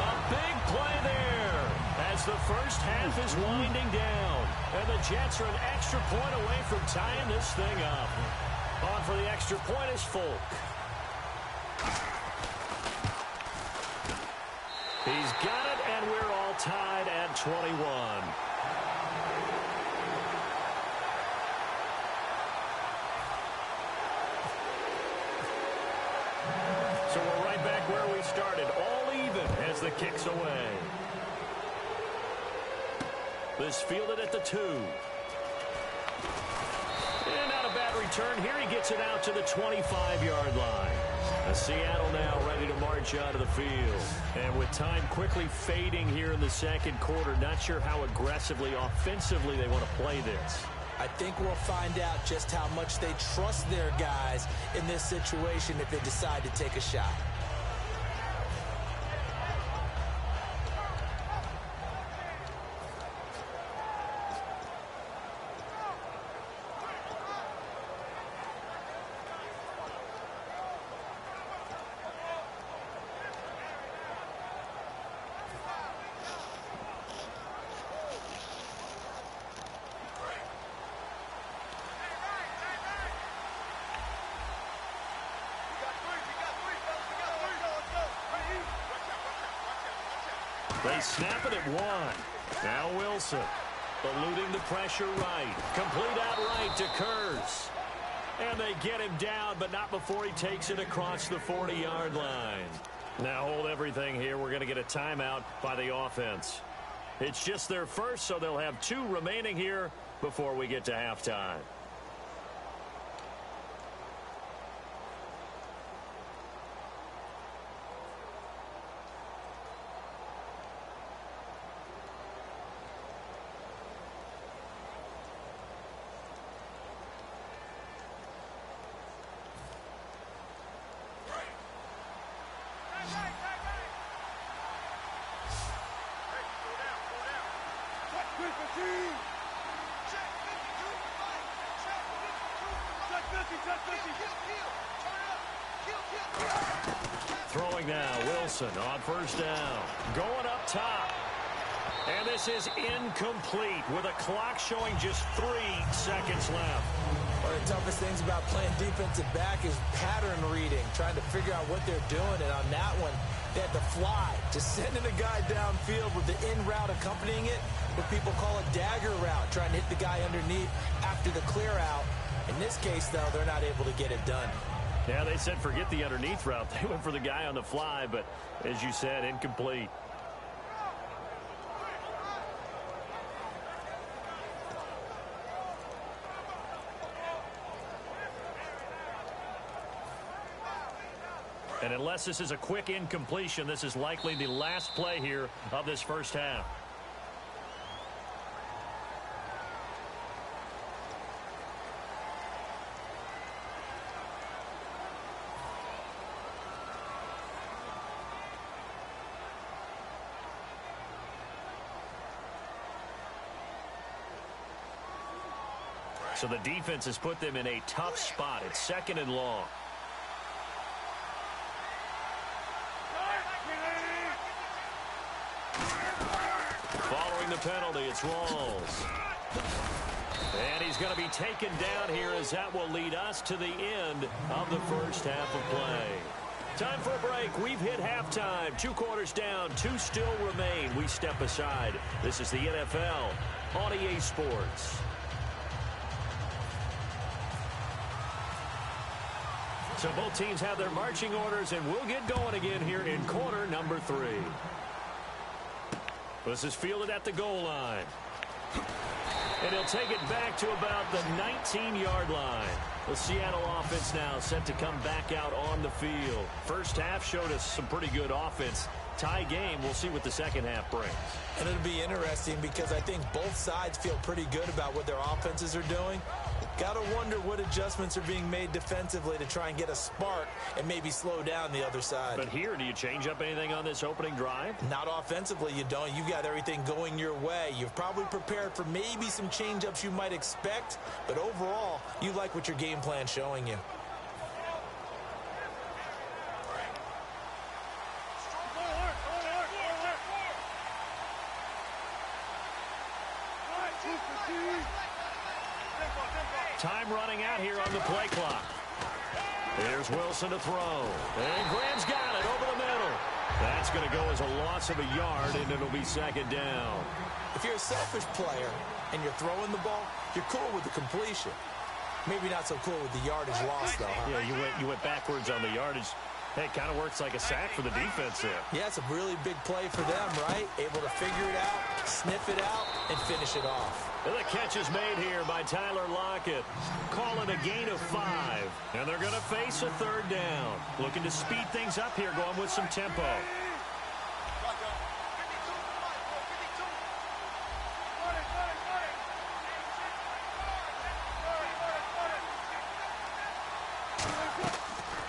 A big play there as the first half is winding down. And the Jets are an extra point away from tying this thing up. On for the extra point is Folk. He's got it, and we're all tied at 21. So we're right back where we started, all even as the kick's away. This fielded at the 2. And not a bad return here. He gets it out to the 25-yard line. Seattle now ready to march out of the field. And with time quickly fading here in the second quarter, not sure how aggressively, offensively they want to play this.
I think we'll find out just how much they trust their guys in this situation if they decide to take a shot.
They snap it at 1. Now Wilson eluding the pressure right. Complete outright to Kurz. And they get him down, but not before he takes it across the 40-yard line. Now hold everything here. We're going to get a timeout by the offense. It's just their first, so they'll have 2 remaining here before we get to halftime. Throwing now, Wilson on first down. Going up top. And this is incomplete with a clock showing just 3 seconds left.
One of the toughest things about playing defensive back is pattern reading, trying to figure out what they're doing. And on that one, they had to fly, just sending a guy downfield with the in route accompanying it, what people call a dagger route, trying to hit the guy underneath after the clear out. In this case, though, they're not able to get it done.
Yeah, they said forget the underneath route. They went for the guy on the fly, but as you said, incomplete. And unless this is a quick incompletion, this is likely the last play here of this first half. So the defense has put them in a tough spot. It's 2nd and long. Following the penalty, it's Rawls. And he's going to be taken down here as that will lead us to the end of the first half of play. Time for a break. We've hit halftime. 2 quarters down. 2 still remain. We step aside. This is the NFL on EA Sports. So both teams have their marching orders, and we'll get going again here in quarter number 3. This is fielded at the goal line. And he'll take it back to about the 19-yard line. The Seattle offense now set to come back out on the field. First half showed us some pretty good offense. Tie game. We'll see what the second half brings.
And it'll be interesting because I think both sides feel pretty good about what their offenses are doing. Got to wonder what adjustments are being made defensively to try and get a spark and maybe slow down the other side.
But here, do you change up anything on this opening drive?
Not offensively, you don't. You got everything going your way. You've probably prepared for maybe some change-ups you might expect, but overall, you like what your game plan's showing you.
Time running out here on the play clock. Here's Wilson to throw. And Graham's got it over the middle. That's going to go as a loss of a yard, and it'll be 2nd down.
If you're a selfish player and you're throwing the ball, you're cool with the completion. Maybe not so cool with the yardage loss, though, huh?
Yeah, you went backwards on the yardage. Hey, it kind of works like a sack for the defense there.
Yeah, it's a really big play for them, right? Able to figure it out, sniff it out, and finish it off.
And the catch is made here by Tyler Lockett. Call it a gain of 5. And they're going to face a 3rd down. Looking to speed things up here, going with some tempo.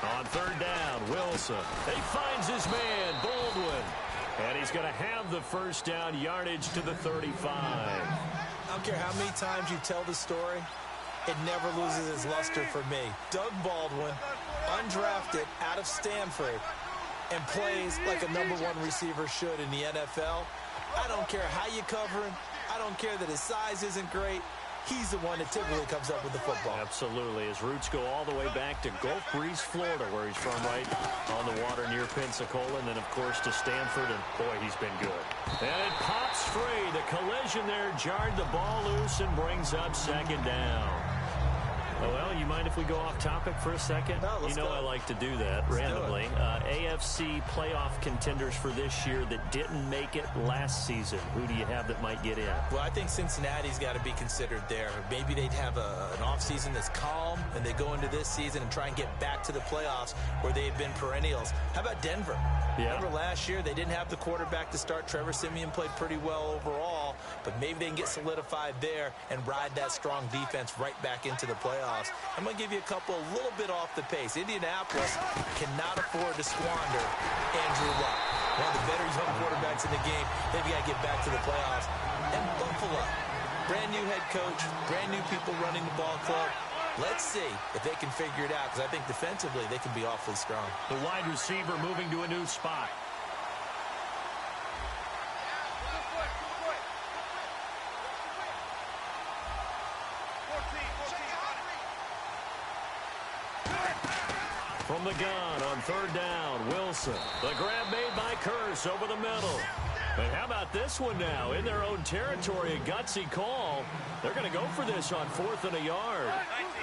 On 3rd down, Wilson. He finds his man, Baldwin. And he's going to have the first down, yardage to the 35.
I don't care how many times you tell the story, it never loses its luster for me. Doug Baldwin, undrafted out of Stanford, and plays like a #1 receiver should in the NFL. I don't care how you cover him. I don't care that his size isn't great. He's the one that typically comes up with the football.
Absolutely. His roots go all the way back to Gulf Breeze, Florida, where he's from, right on the water near Pensacola, and then, of course, to Stanford, and, boy, he's been good. And it pops free. The collision there jarred the ball loose and brings up 2nd down. Oh, well, you mind if we go off topic for a second?
No, let's go.
I like to do that randomly. AFC playoff contenders for this year that didn't make it last season. Who do you have that might get in?
Well, I think Cincinnati's got to be considered there. Maybe they'd have an offseason that's calm, and they go into this season and try and get back to the playoffs where they had been perennials. How about Denver?
Yeah.
Remember last year, they didn't have the quarterback to start. Trevor Siemian played pretty well overall, but maybe they can get solidified there and ride that strong defense right back into the playoffs. I'm going to give you a couple a little bit off the pace. Indianapolis cannot afford to squander Andrew Luck, one of the better young quarterbacks in the game. They've got to get back to the playoffs. And Buffalo, brand new head coach, brand new people running the ball club. Let's see if they can figure it out, because I think defensively they can be awfully strong.
The wide receiver moving to a new spot. From the gun on 3rd down, Wilson. The grab made by Curse over the middle. And how about this one now? In their own territory, a gutsy call. They're going to go for this on 4th and a yard.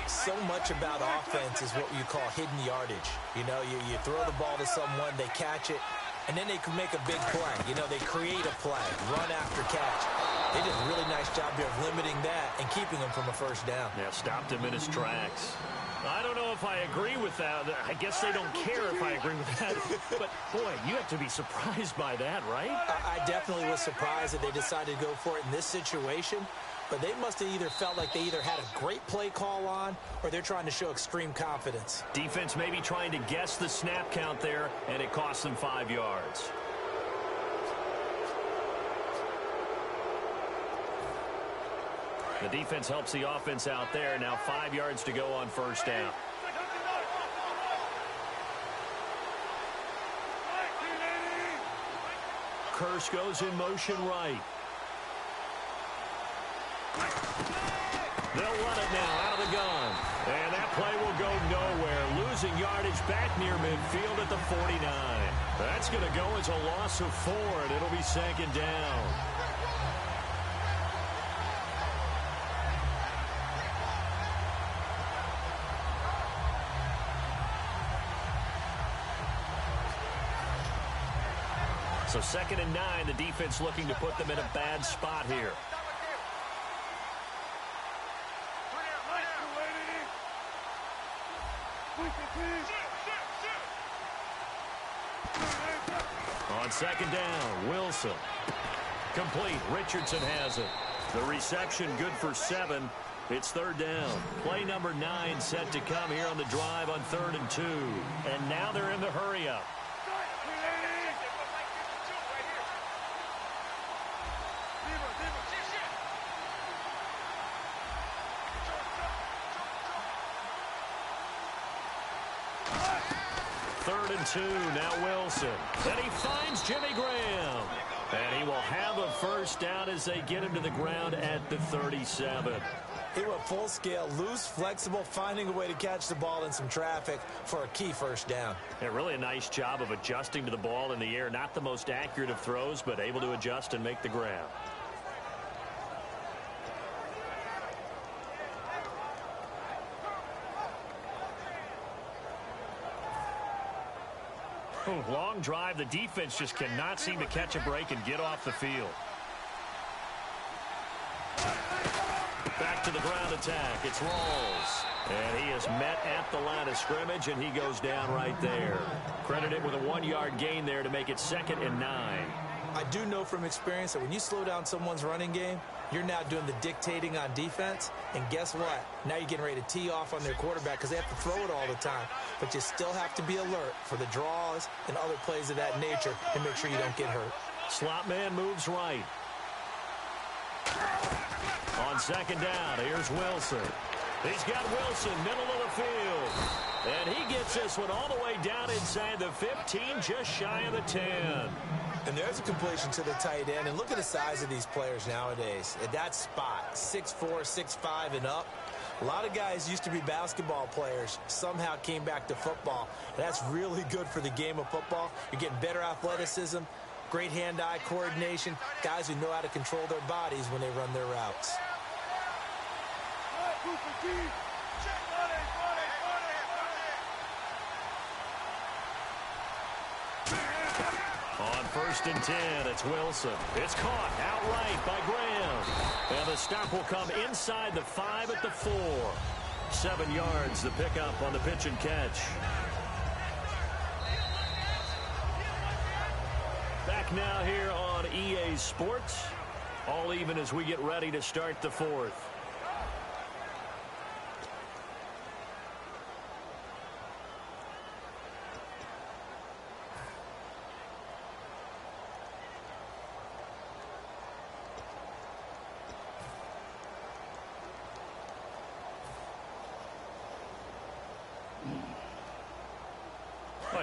So much about offense is what you call hidden yardage. You know, you throw the ball to someone, they catch it, and then they can make a big play. You know, they create a play, run after catch. They did a really nice job here of limiting that and keeping him from a 1st down.
Yeah, stopped him in his tracks. I don't know if I agree with that. I guess they don't care if I agree with that. But, boy, you have to be surprised by that, right?
I definitely was surprised that they decided to go for it in this situation. But they must have either felt like they either had a great play call on or they're trying to show extreme confidence.
Defense maybe trying to guess the snap count there, and it cost them 5 yards. The defense helps the offense out there. Now 5 yards to go on first down. Curse goes in motion right. They'll run it now out of the gun. And that play will go nowhere. Losing yardage back near midfield at the 49. That's going to go as a loss of 4, and it'll be second down. So 2nd and 9, the defense looking to put them in a bad spot here. On 2nd down, Wilson. Complete. Richardson has it. The reception good for 7. It's 3rd down. Play number 9 set to come here on the drive on 3rd and 2. And now they're in the hurry-up. Third and 2, now Wilson. And he finds Jimmy Graham. And he will have a first down as they get him to the ground at the 37.
He went full scale, loose, flexible, finding a way to catch the ball in some traffic for a key first down.
Yeah, really a nice job of adjusting to the ball in the air. Not the most accurate of throws, but able to adjust and make the grab. Long drive. The defense just cannot seem to catch a break and get off the field. Back to the ground attack. It's Rawls. And he is met at the line of scrimmage, and he goes down right there. Credited with a 1-yard gain there to make it 2nd and 9.
I do know from experience that when you slow down someone's running game, you're now doing the dictating on defense. And guess what? Now you're getting ready to tee off on their quarterback because they have to throw it all the time. But you still have to be alert for the draws and other plays of that nature to make sure you don't get hurt.
Slot man moves right. On 2nd down, here's Wilson. He's got Wilson, middle of the field. And he gets this one all the way down inside the 15, just shy of the 10.
And there's a completion to the tight end. And look at the size of these players nowadays. At that spot, 6'4", 6'5", and up. A lot of guys used to be basketball players, somehow came back to football. And that's really good for the game of football. You're getting better athleticism, great hand-eye coordination, guys who know how to control their bodies when they run their routes.
On 1st and 10, it's Wilson. It's caught outright by Graham. And the stop will come inside the 5 at the 4. 7 yards, the pickup on the pitch and catch. Back now here on EA Sports. All even as we get ready to start the 4th.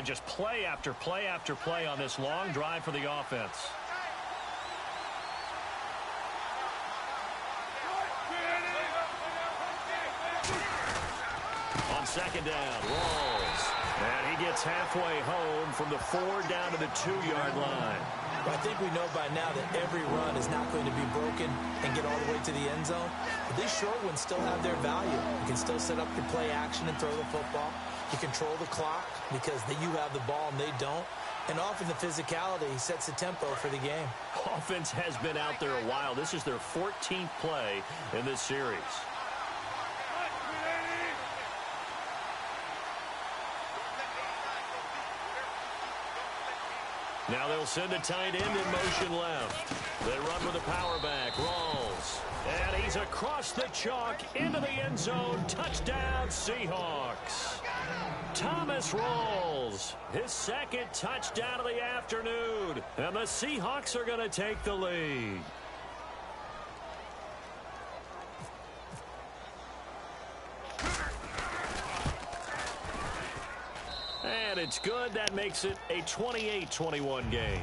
Just play after play after play on this long drive for the offense. On 2nd down, Rawls. And he gets halfway home from the 4 down to the 2-yard line.
Well, I think we know by now that every run is not going to be broken and get all the way to the end zone. But these short ones still have their value. You can still set up your play action and throw the football. You control the clock because you have the ball and they don't. And often the physicality sets the tempo for the game.
Offense has been out there a while. This is their 14th play in this series. Now they'll send a tight end in motion left. They run with a power back, Rawls. And he's across the chalk into the end zone. Touchdown, Seahawks. Thomas Rawls, his 2nd touchdown of the afternoon. And the Seahawks are going to take the lead. it's good. That makes it a 28-21 game.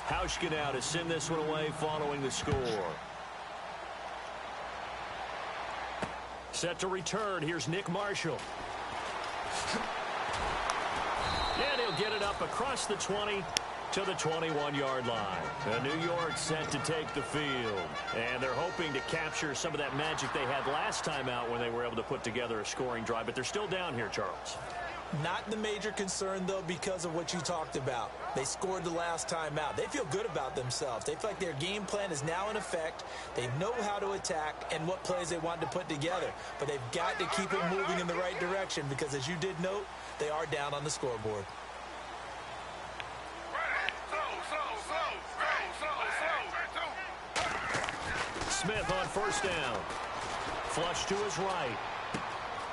Hauschka now to send this one away following the score. Set to return. Here's Nick Marshall. And he'll get it up across the 20 to the 21-yard line. New York set to take the field. And they're hoping to capture some of that magic they had last time out when they were able to put together a scoring drive. But they're still down here, Charles.
Not the major concern, though, because of what you talked about. They scored the last time out. They feel good about themselves. They feel like their game plan is now in effect. They know how to attack and what plays they want to put together. But they've got to keep it moving in the right direction because, as you did note, they are down on the scoreboard.
Smith on first down. Flush to his right.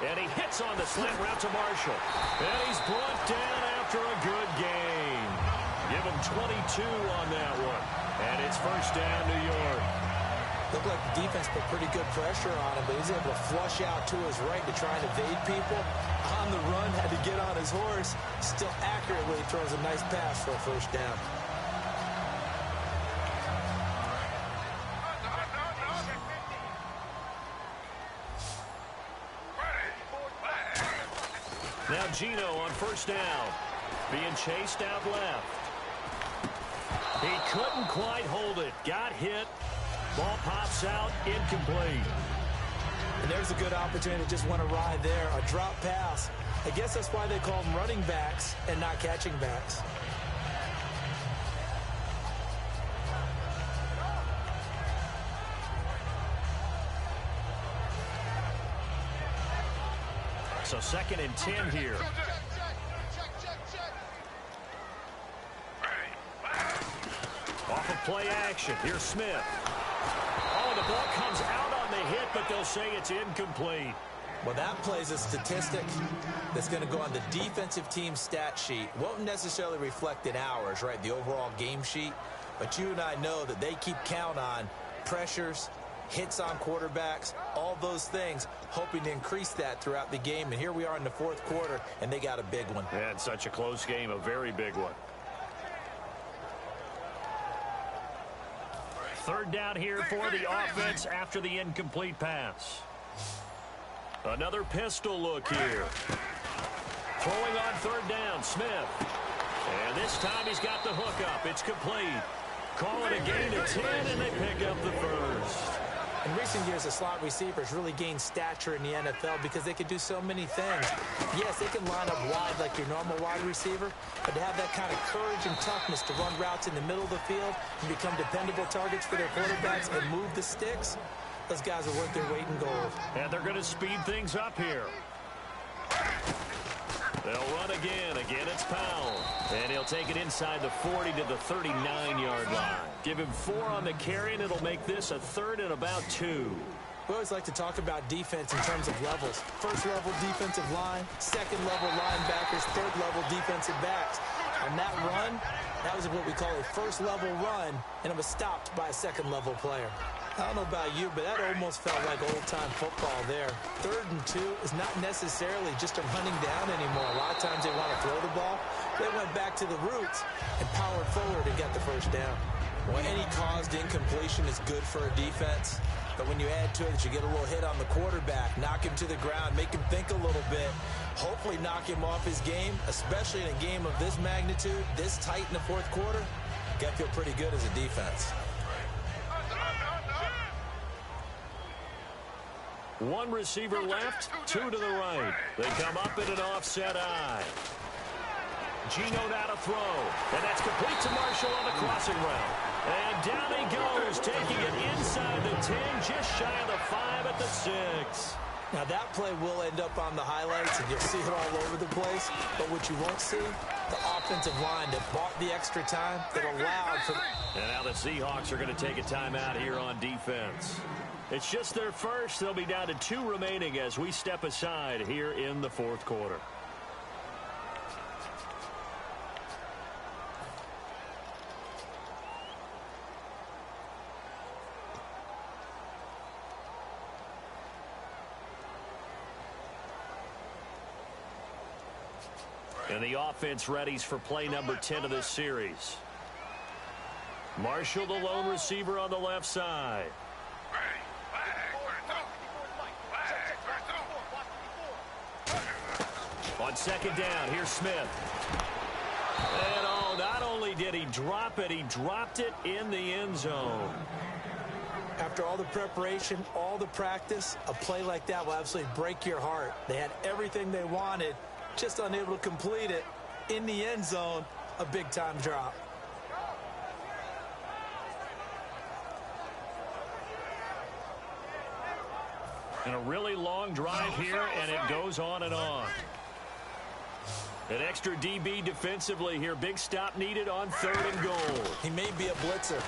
And he hits on the slant route to Marshall. And he's brought down after a good gain. Give him 22 on that one. And it's first down, New York.
Looked like the defense put pretty good pressure on him, but he's able to flush out to his right to try and evade people. On the run, had to get on his horse. Still accurately throws a nice pass for a first down.
Now Gino on first down, being chased out left. He couldn't quite hold it. Got hit. Ball pops out, incomplete.
And there's a good opportunity to just want to ride there. A drop pass. I guess that's why they call them running backs and not catching backs.
So 2nd and 10 here. Off of play action. Here's Smith. Oh, the ball comes out on the hit, but they'll say it's incomplete.
Well, that plays a statistic that's going to go on the defensive team stat sheet. Won't necessarily reflect in ours, right, the overall game sheet. But you and I know that they keep count on pressures, hits on quarterbacks, all those things, hoping to increase that throughout the game. And here we are in the 4th quarter, and they got a big one.
And such a close game, a very big one. 3rd down here for the offense after the incomplete pass. Another pistol look here. Throwing on 3rd down, Smith. And this time he's got the hook up. It's complete. Call it a gain of 10, and they pick up the first.
In recent years, the slot receivers really gained stature in the NFL because they could do so many things. Yes, they can line up wide like your normal wide receiver, but to have that kind of courage and toughness to run routes in the middle of the field and become dependable targets for their quarterbacks and move the sticks, those guys are worth their weight in gold.
And they're going to speed things up here. They'll run again. Again, it's Powell. And he'll take it inside the 40 to the 39-yard line. Give him 4 on the carry, and it'll make this a 3rd and about 2.
We always like to talk about defense in terms of levels. 1st level defensive line, 2nd level linebackers, 3rd level defensive backs. On that run, that was what we call a 1st level run, and it was stopped by a 2nd level player. I don't know about you, but that almost felt like old-time football there. 3rd and 2 is not necessarily just a running down anymore. A lot of times they want to throw the ball. They went back to the roots and powered forward and got the first down. Well, any caused incompletion is good for a defense. But when you add to it that you get a little hit on the quarterback, knock him to the ground, make him think a little bit, hopefully knock him off his game, especially in a game of this magnitude, this tight in the 4th quarter, got to feel pretty good as a defense.
1 receiver left, 2 to the right. They come up in an offset eye. Gino now to throw. And that's complete to Marshall on the crossing route. And down he goes, taking it inside the 10, just shy of the 5 at the 6.
Now that play will end up on the highlights, and you'll see it all over the place. But what you won't see, the offensive line that bought the extra time, that allowed for...
And now the Seahawks are going to take a timeout here on defense. It's just their first. They'll be down to 2 remaining as we step aside here in the fourth quarter. And the offense readies for play number 10 of this series. Marshall, the lone receiver on the left side. On second down, here's Smith. And oh, not only did he drop it, he dropped it in the end zone.
After all the preparation, all the practice, a play like that will absolutely break your heart. They had everything they wanted, just unable to complete it. In the end zone, a big-time drop.
And a really long drive here, and it goes on and on. An extra DB defensively here. Big stop needed on 3rd and goal.
He may be a blitzer.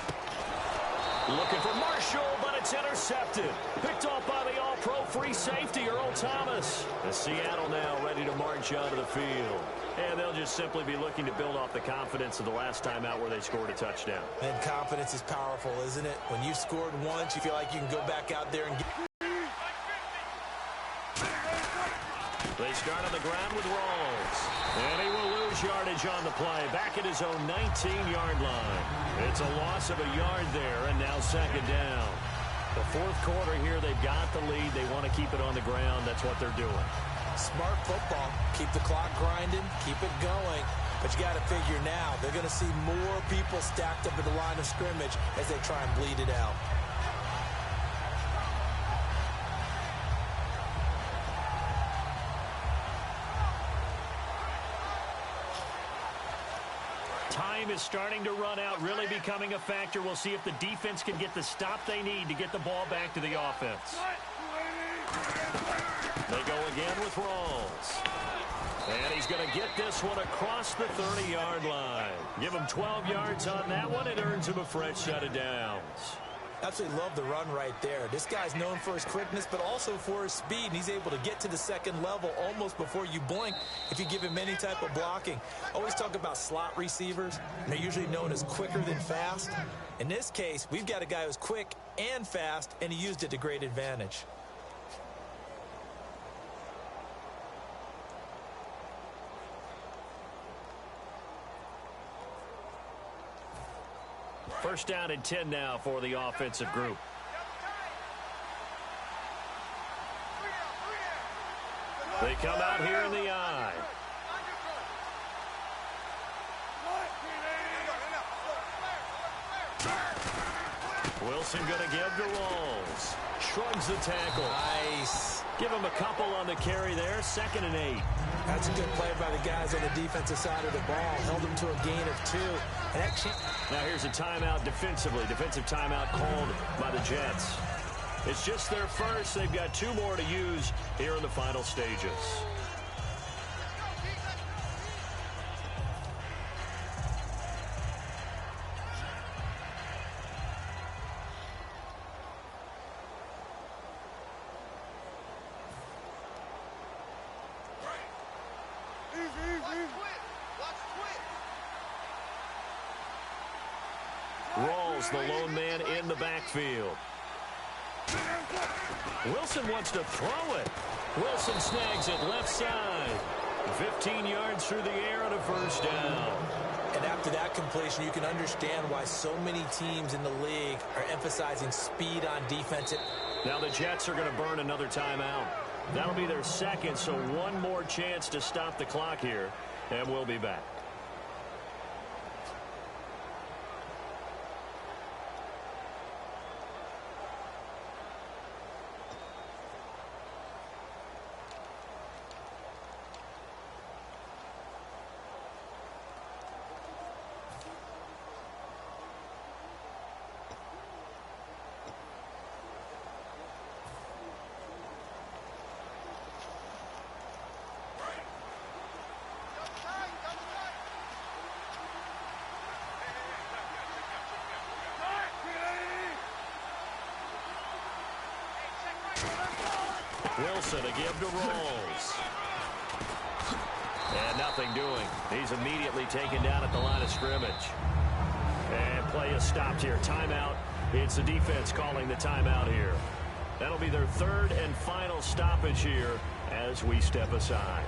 Looking for Marshall, but it's intercepted. Picked off by the all-pro free safety, Earl Thomas. And Seattle now ready to march out of the field. And they'll just simply be looking to build off the confidence of the last time out where they scored a touchdown.
And confidence is powerful, isn't it? When you've scored once, you feel like you can go back out there and get...
They start on the ground with Rawls. And he will lose yardage on the play. Back at his own 19-yard line. It's a loss of a yard there, and now second down. The fourth quarter here, they've got the lead. They want to keep it on the ground. That's what they're doing.
Smart football. Keep the clock grinding. Keep it going. But you got to figure now, they're going to see more people stacked up at the line of scrimmage as they try and bleed it out.
Time is starting to run out, really becoming a factor. We'll see if the defense can get the stop they need to get the ball back to the offense. They go again with Rawls. And he's going to get this one across the 30-yard line. Give him 12 yards on that one. It earns him a fresh set of downs.
Absolutely love the run right there. This guy's known for his quickness, but also for his speed. And he's able to get to the second level almost before you blink if you give him any type of blocking. Always talk about slot receivers. They're usually known as quicker than fast. In this case, we've got a guy who's quick and fast, and he used it to great advantage.
First down and 10 now for the offensive group. They come out here in the eye. Wilson going to give to Rawls. Shrugs the tackle.
Nice.
Give him a couple on the carry there. 2nd and 8.
That's a good play by the guys on the defensive side of the ball. Held them to a gain of 2. And that
now here's a timeout defensively. Defensive timeout called by the Jets. It's just their first. They've got 2 more to use here in the final stages. Rawls, the lone man in the backfield. Wilson wants to throw it. Wilson snags it left side. 15 yards through the air and a first down.
And after that completion, you can understand why so many teams in the league are emphasizing speed on defense.
Now the Jets are going to burn another timeout. That'll be their second, so one more chance to stop the clock here, and we'll be back. Wilson to give to Rolls. And nothing doing. He's immediately taken down at the line of scrimmage. And play is stopped here. Timeout. It's the defense calling the timeout here. That'll be their third and final stoppage here as we step aside.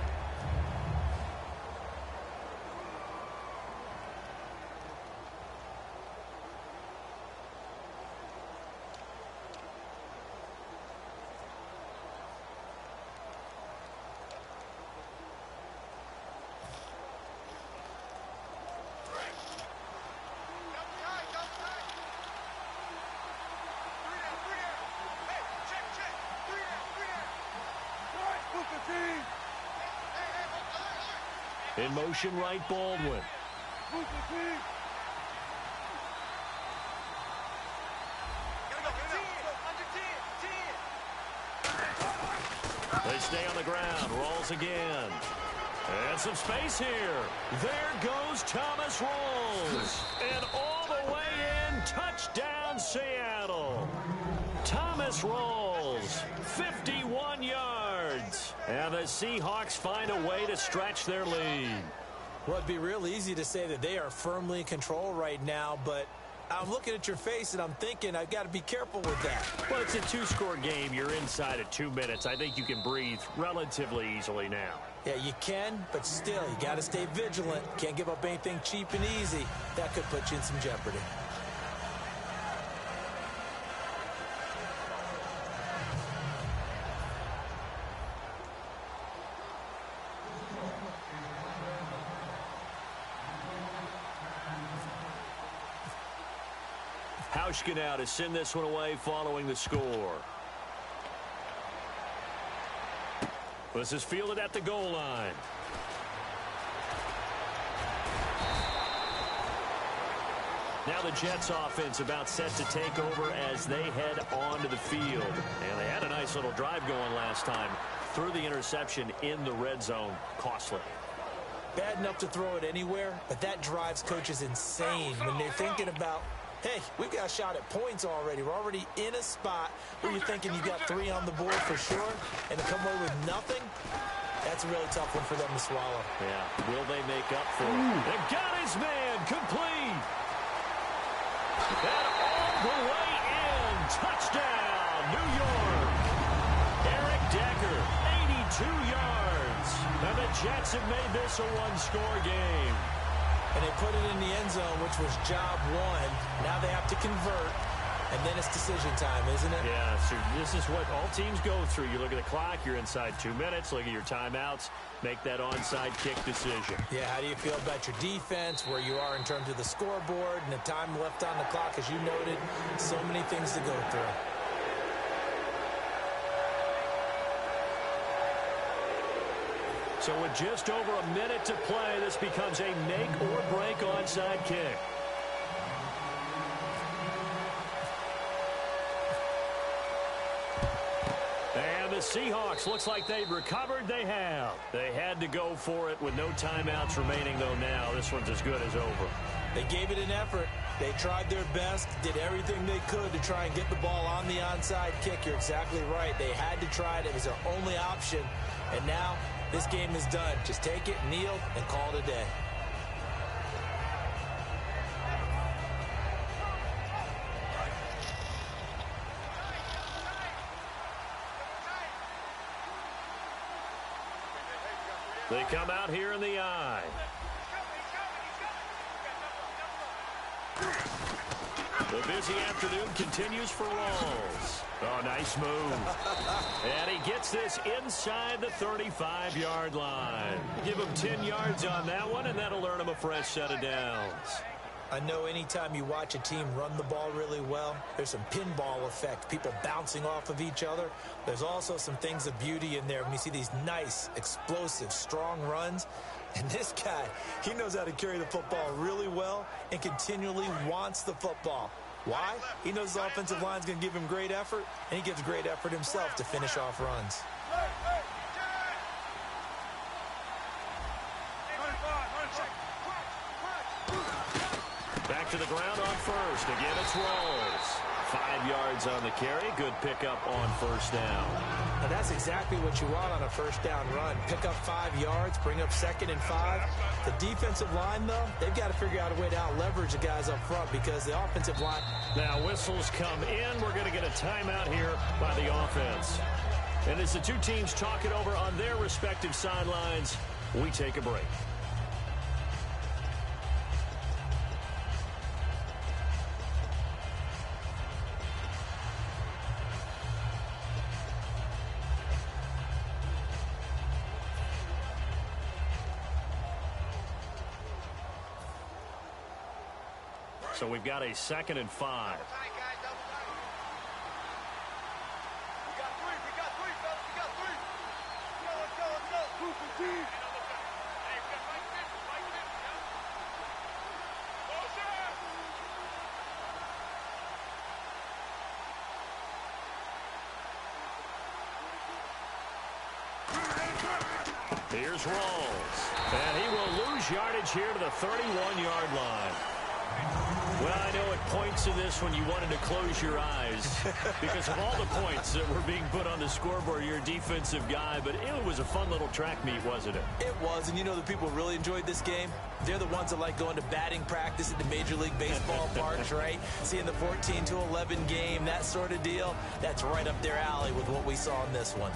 In motion right, Baldwin. They stay on the ground. Rolls again. And some space here. There goes Thomas Rolls. And all the way in, touchdown Seattle. Thomas Rolls, 51 yards. And the Seahawks find a way to stretch their lead.
Well, it'd be real easy to say that they are firmly in control right now, but I'm looking at your face and I'm thinking I've got to be careful with that.
Well, it's a two-score game. You're inside of 2 minutes. I think you can breathe relatively easily now.
Yeah, you can, but still, you got to stay vigilant. Can't give up anything cheap and easy. That could put you in some jeopardy.
Hauschka now to send this one away following the score. This is fielded at the goal line. Now the Jets offense about set to take over as they head onto the field. And they had a nice little drive going last time. Threw the interception in the red zone. Costly.
Bad enough to throw it anywhere, but that drives coaches insane when they're thinking about, hey, we've got a shot at points already. We're already in a spot where you're thinking you've got 3 on the board for sure, and to come away with nothing, that's a really tough one for them to swallow.
Yeah, will they make up for it? They've got his man complete. And all the way in. Touchdown, New York. Eric Decker, 82 yards. And the Jets have made this a one-score game.
And they put it in the end zone, which was job one. Now they have to convert, and then it's decision time, isn't it?
Yeah, so this is what all teams go through. You look at the clock, you're inside 2 minutes, look at your timeouts, make that onside kick decision.
Yeah, how do you feel about your defense, where you are in terms of the scoreboard, and the time left on the clock, as you noted, so many things to go through.
So with just over a minute to play, this becomes a make-or-break onside kick. And the Seahawks, looks like they've recovered. They have. They had to go for it with no timeouts remaining, though now. This one's as good as over.
They gave it an effort. They tried their best, did everything they could to try and get the ball on the onside kick. You're exactly right. They had to try it. It was their only option. And now this game is done. Just take it, kneel, and call it a day.
They come out here in the eye. The busy afternoon continues for Rolls. Oh, nice move. And he gets this inside the 35-yard line. Give him 10 yards on that one, and that'll earn him a fresh set of downs.
I know anytime you watch a team run the ball really well, there's some pinball effect, people bouncing off of each other. There's also some things of beauty in there when you see these nice, explosive, strong runs. And this guy, he knows how to carry the football really well and continually wants the football. Why? He knows the offensive line's going to give him great effort, and he gives great effort himself to finish off runs.
Back to the ground on first. Again, it's Rolls. 5 yards on the carry. Good pickup on first down.
Now that's exactly what you want on a first down run. Pick up 5 yards, bring up 2nd and 5. The defensive line, though, they've got to figure out a way to out-leverage the guys up front because the offensive line...
Now whistles come in. We're going to get a timeout here by the offense. And as the two teams talk it over on their respective sidelines, we take a break. So we've got a 2nd and 5. Here's Rawls. And he will lose yardage here to the 31-yard line. Well, I know at points in this when you wanted to close your eyes because of all the points that were being put on the scoreboard. You're a defensive guy, but it was a fun little track meet, wasn't it?
It was, and you know the people really enjoyed this game? They're the ones that like going to batting practice at the Major League Baseball parks, right? Seeing the 14-11 game, that sort of deal. That's right up their alley with what we saw in this one.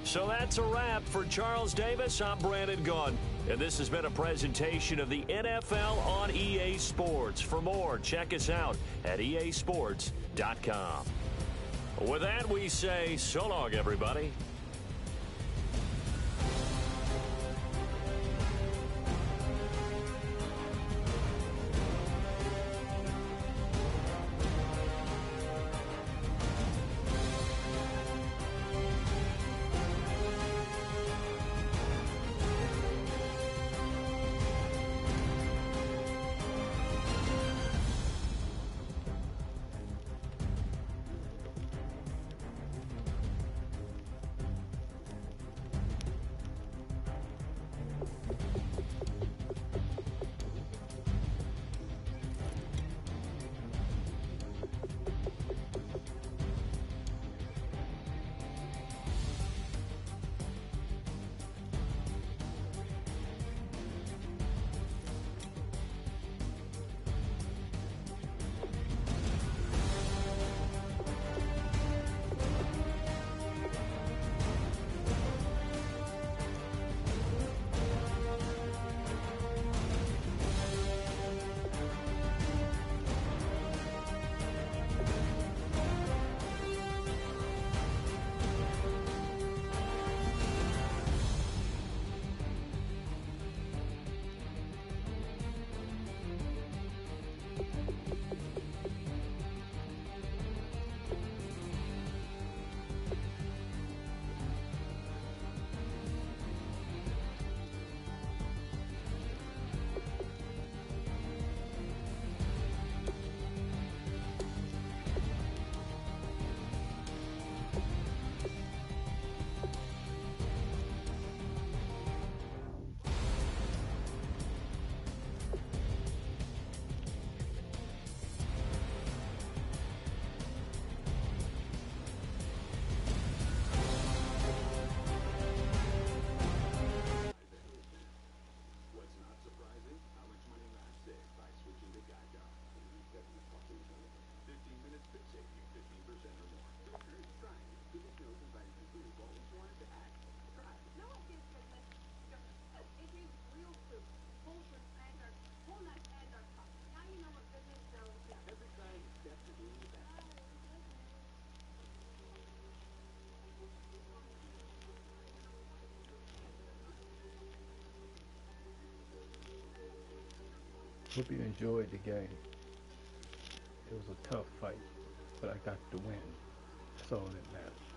So that's a wrap for Charles Davis. I'm Brandon Gaudin, and this has been a presentation of the NFL on EA Sports. For more, check us out at easports.com. With that, we say so long, everybody.
Hope you enjoyed the game. It was a tough fight, but I got the win. That's all that matters.